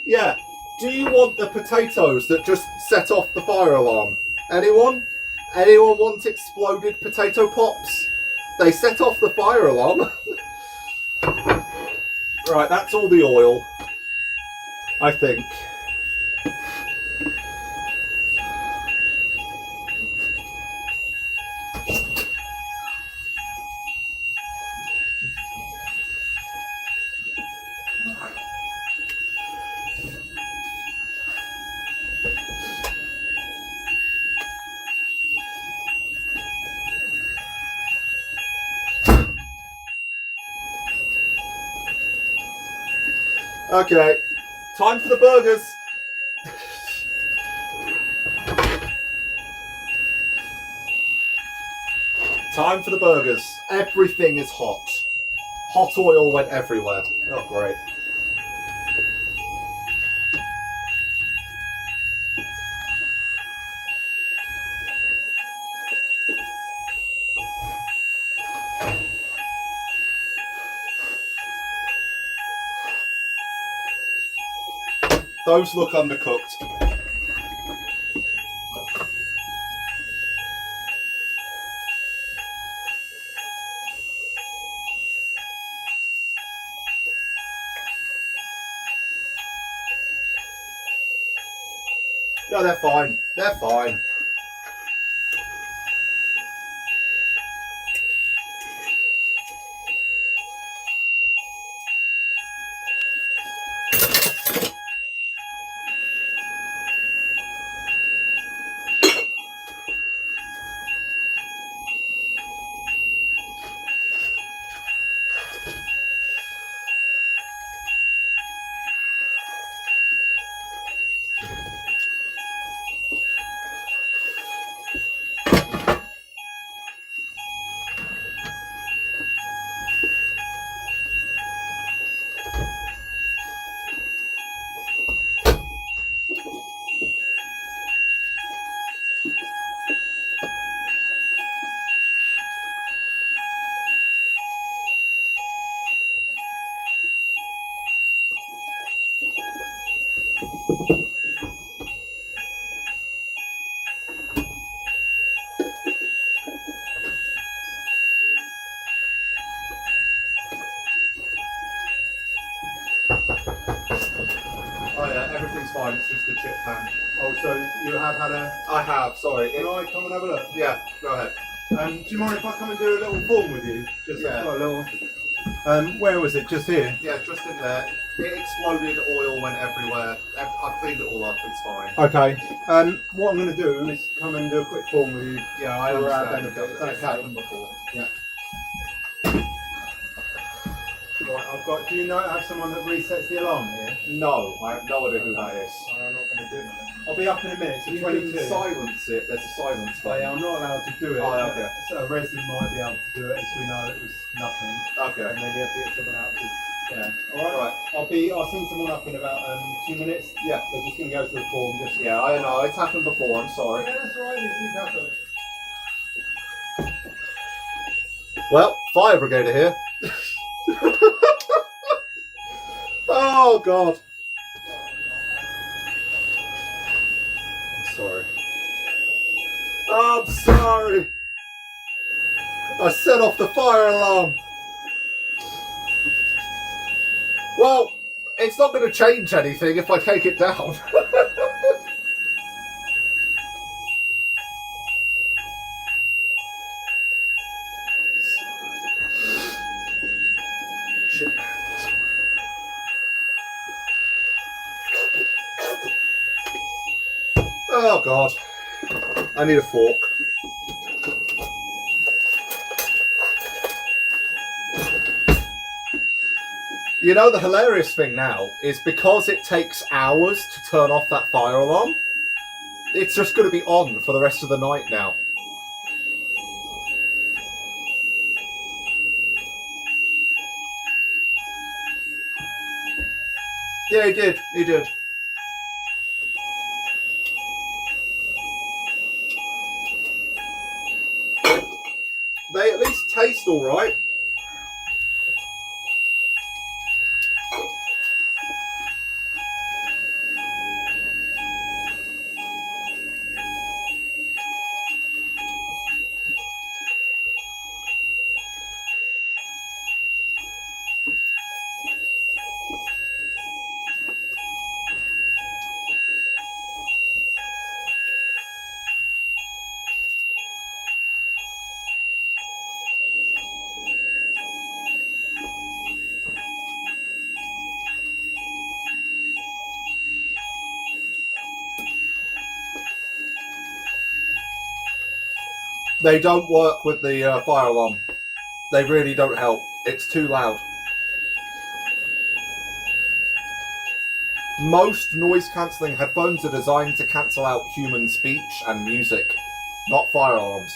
Yeah. Do you want the potatoes that just set off the fire alarm? Anyone? Anyone want exploded potato pops? They set off the fire alarm. Right, that's all the oil, I think. Okay, time for the burgers. Time for the burgers. Everything is hot. Hot oil went everywhere. Oh, great. Those look undercooked. No, they're fine. They're fine. Oh yeah, everything's fine, it's just the chip pan. Oh, so you have had a... I have, sorry. Can I come and have a look? Yeah, go ahead. Do you mind if I come and do a little form with you? Just Yeah. a little... where was it? Just here? Yeah, just in there. It exploded, oil went everywhere. I've cleaned it all up, it's fine. Okay. What I'm going to do is come and do a quick form with you. Yeah, I For our understand. benefit. It's happened before. Yeah. Right, I've got... Do you know have someone that resets the alarm here? No, I have no idea who that is. I'm not going to do that. I'll be up in a minute. You It's can 22. silence it, there's a silence Oh, button. yeah, I'm not allowed to do it. Oh, okay. So a resident might be able to do it, as we know it was nothing. Okay. And maybe have to get someone out to... Yeah. All right. I'll send someone up in about 2 minutes. Yeah. They're just going to go through the form. Just... Yeah, I know, it's happened before, I'm sorry. Yeah, that's all right. These happen. Well, fire brigade are here. Oh God. I'm sorry. I'm sorry. I set off the fire alarm. Well, it's not going to change anything if I take it down. Shit. Oh God, I need a fork. You know, the hilarious thing now is because it takes hours to turn off that fire alarm, it's just going to be on for the rest of the night now. Yeah, he did. He did. They at least taste all right. They don't work with the fire alarm. They really don't help. It's too loud. Most noise-cancelling headphones are designed to cancel out human speech and music, not fire alarms.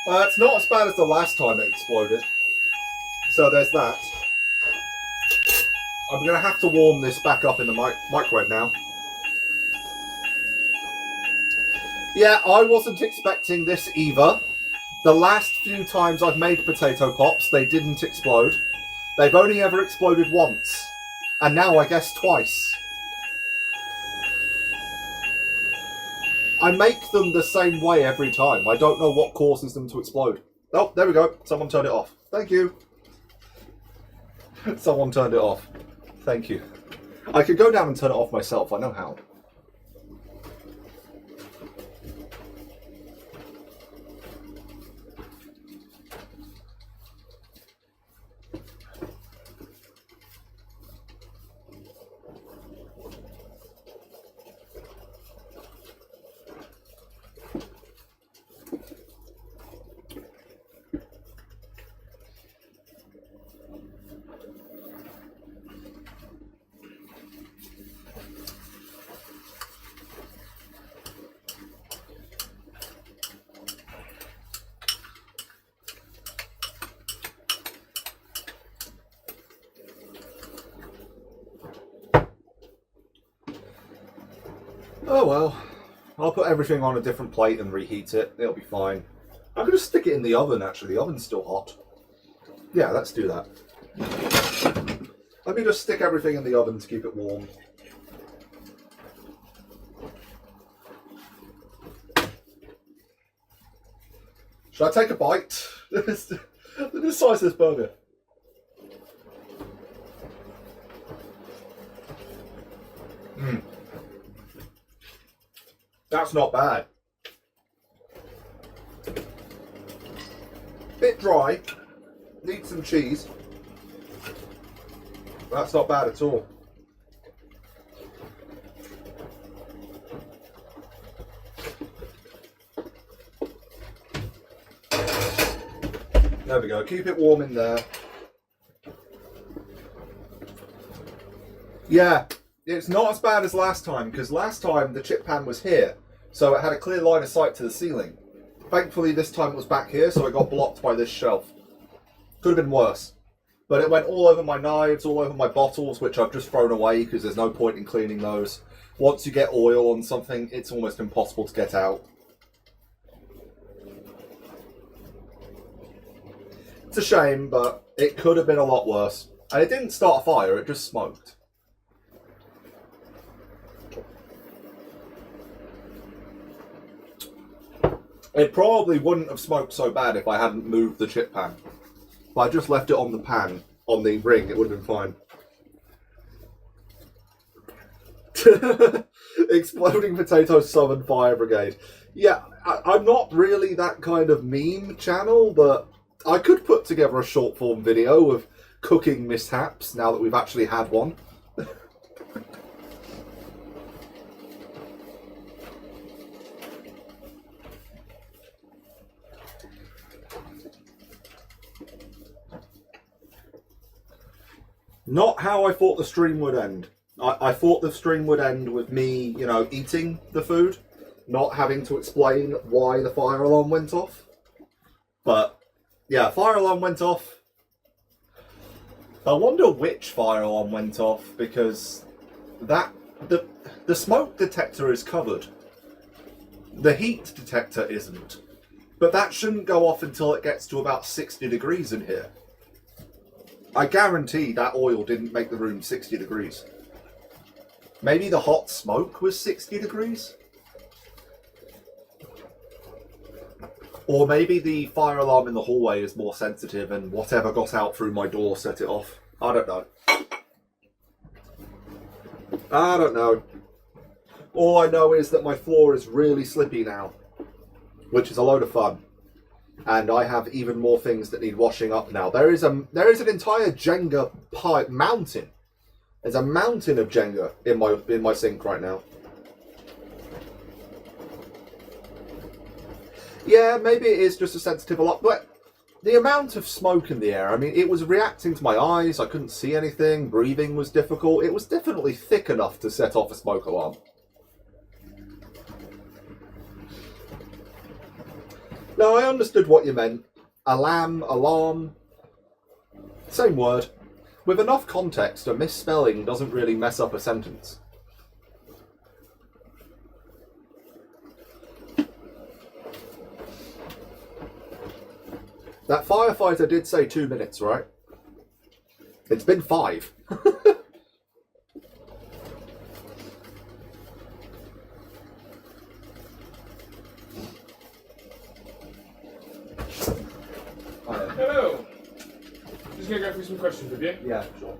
It's not as bad as the last time it exploded. So there's that. I'm going to have to warm this back up in the microwave now. Yeah, I wasn't expecting this either. The last few times I've made potato pops, they didn't explode. They've only ever exploded once. And now I guess twice. I make them the same way every time. I don't know what causes them to explode. Oh, there we go. Someone turned it off. Thank you. Someone turned it off. Thank you. I could go down and turn it off myself. I know how. Oh well, I'll put everything on a different plate and reheat it. It'll be fine. I could just stick it in the oven, actually. The oven's still hot. Yeah, let's do that. Let me just stick everything in the oven to keep it warm. Should I take a bite? Look at the size of this burger. Mmm. That's not bad. Bit dry. Need some cheese. That's not bad at all. There we go. Keep it warm in there. Yeah, it's not as bad as last time, because last time the chip pan was here, so it had a clear line of sight to the ceiling. Thankfully this time it was back here, so it got blocked by this shelf. Could have been worse. But it went all over my knives, all over my bottles, which I've just thrown away because there's no point in cleaning those. Once you get oil on something, it's almost impossible to get out. It's a shame, but it could have been a lot worse. And it didn't start a fire, it just smoked. It probably wouldn't have smoked so bad if I hadn't moved the chip pan. If I just left it on the pan, on the ring, it would have been fine. Exploding potatoes summon fire brigade. Yeah, I'm not really that kind of meme channel, but I could put together a short form video of cooking mishaps now that we've actually had one. Not how I thought the stream would end. I thought the stream would end with me, you know, eating the food, not having to explain why the fire alarm went off. But, yeah, fire alarm went off. I wonder which fire alarm went off, because the smoke detector is covered. The heat detector isn't. But that shouldn't go off until it gets to about 60 degrees in here. I guarantee that oil didn't make the room 60 degrees. Maybe the hot smoke was 60 degrees? Or maybe the fire alarm in the hallway is more sensitive and whatever got out through my door set it off. I don't know. I don't know. All I know is that my floor is really slippy now, which is a load of fun. And I have even more things that need washing up now. There is an entire Jenga mountain. There's a mountain of Jenga in my sink right now. Yeah, maybe it is just a sensitive alarm, but the amount of smoke in the air, I mean, it was reacting to my eyes, I couldn't see anything, breathing was difficult. It was definitely thick enough to set off a smoke alarm. No, I understood what you meant. Alarm, alarm, same word. With enough context, a misspelling doesn't really mess up a sentence. That firefighter did say 2 minutes, right? It's been 5. Hello. Just gonna go through some questions with you. Yeah, sure.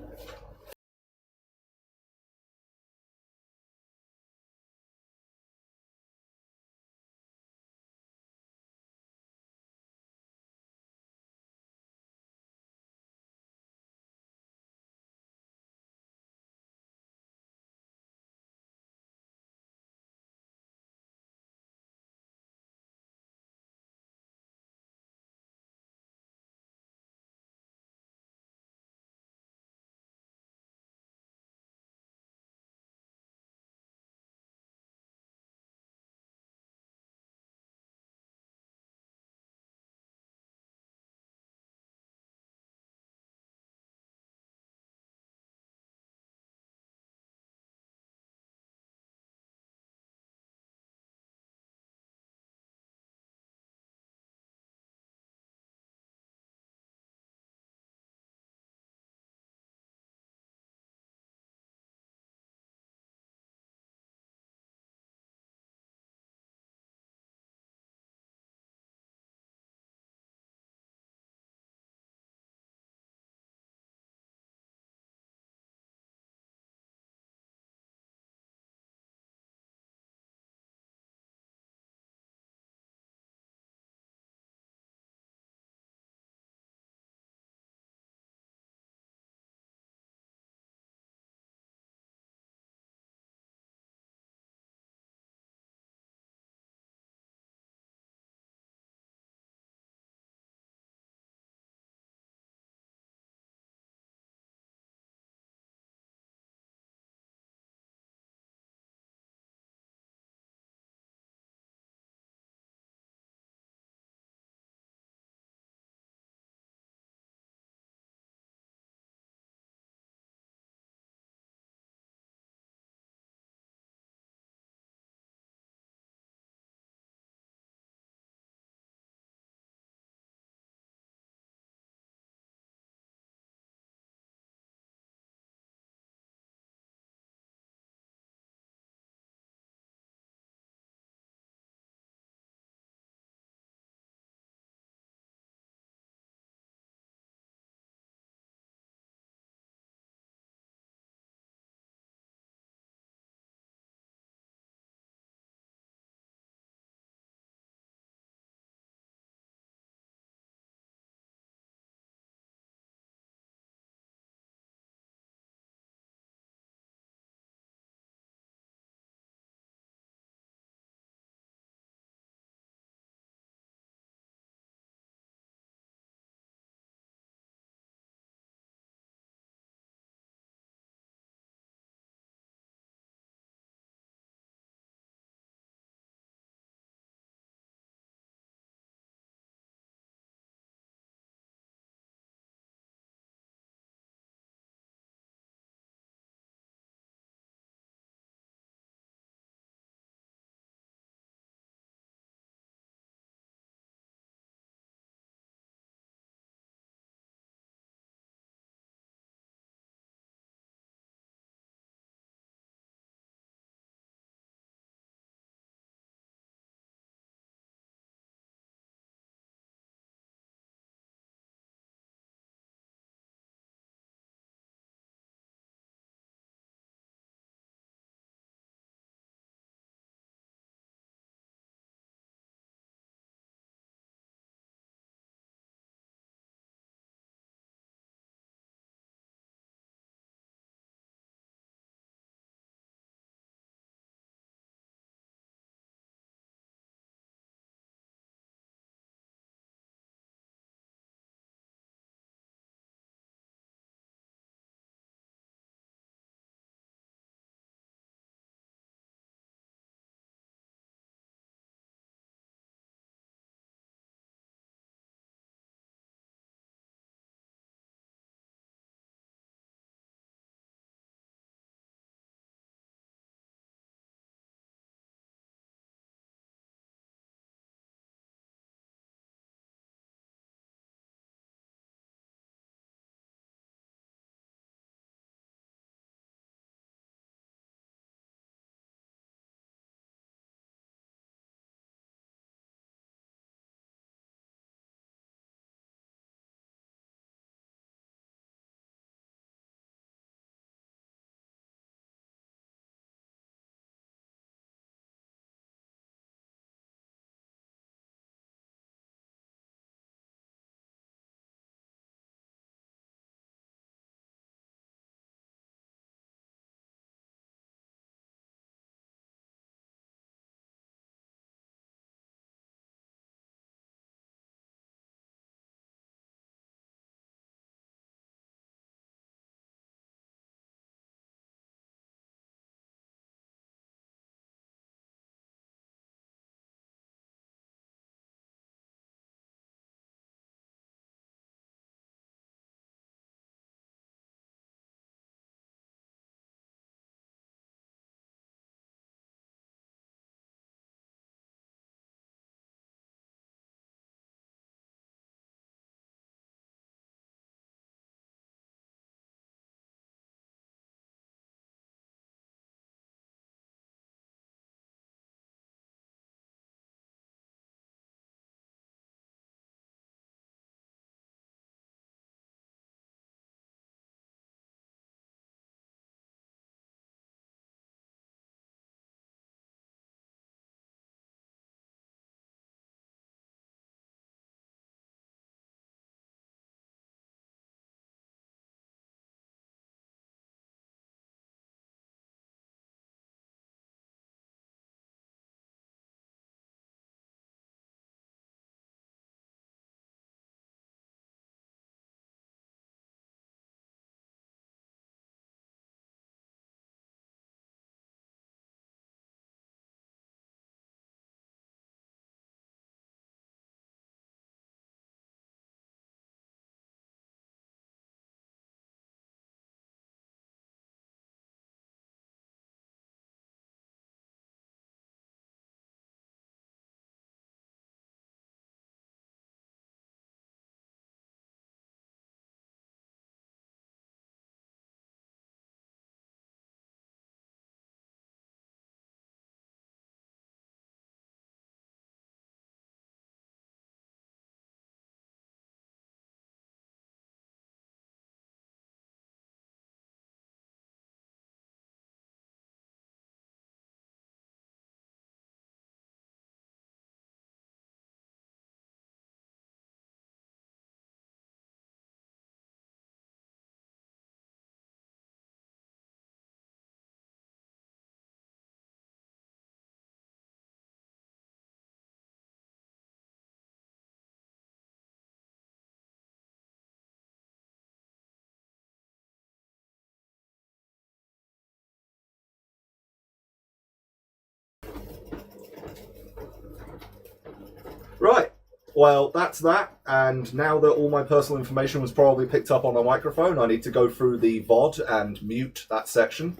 well, that's that. And now that all my personal information was probably picked up on the microphone, I need to go through the VOD and mute that section.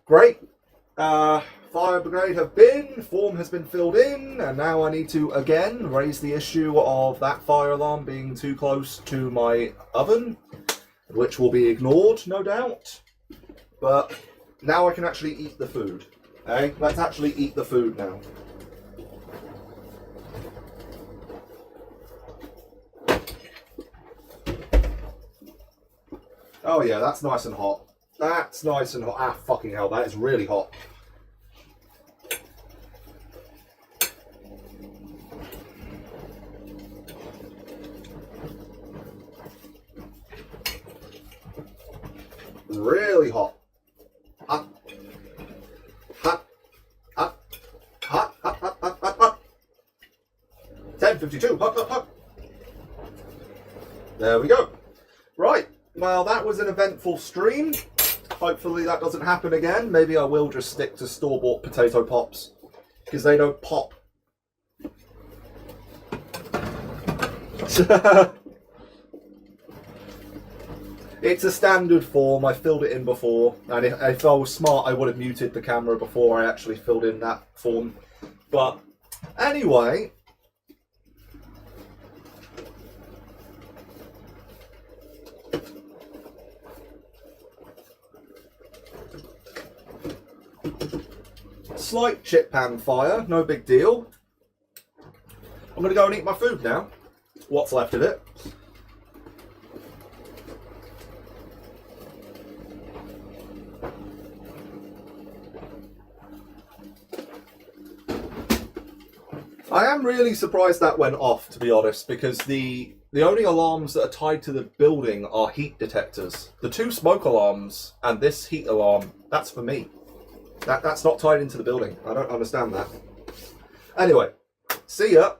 Great. Fire brigade have been, form has been filled in, and now I need to again raise the issue of that fire alarm being too close to my oven, which will be ignored, no doubt. But now I can actually eat the food. Okay? Let's actually eat the food now. Oh yeah, that's nice and hot. That's nice and hot. Ah, fucking hell, that is really hot. Really hot. Hot. Hot. Hot. Hot. Hot. Hot. Hot. Hot. Hot. 10:52. Hot. Hot. Hot. There we go. Right. Well, that was an eventful stream. Hopefully that doesn't happen again. Maybe I will just stick to store-bought potato pops because they don't pop. It's a standard form. I filled it in before, and if I was smart, I would have muted the camera before I actually filled in that form. But anyway, slight chip pan fire, no big deal. I'm going to go and eat my food now. What's left of it. I am really surprised that went off, to be honest, because the only alarms that are tied to the building are heat detectors. The two smoke alarms and this heat alarm, that's for me. That's not tied into the building. I don't understand that. Anyway, see ya.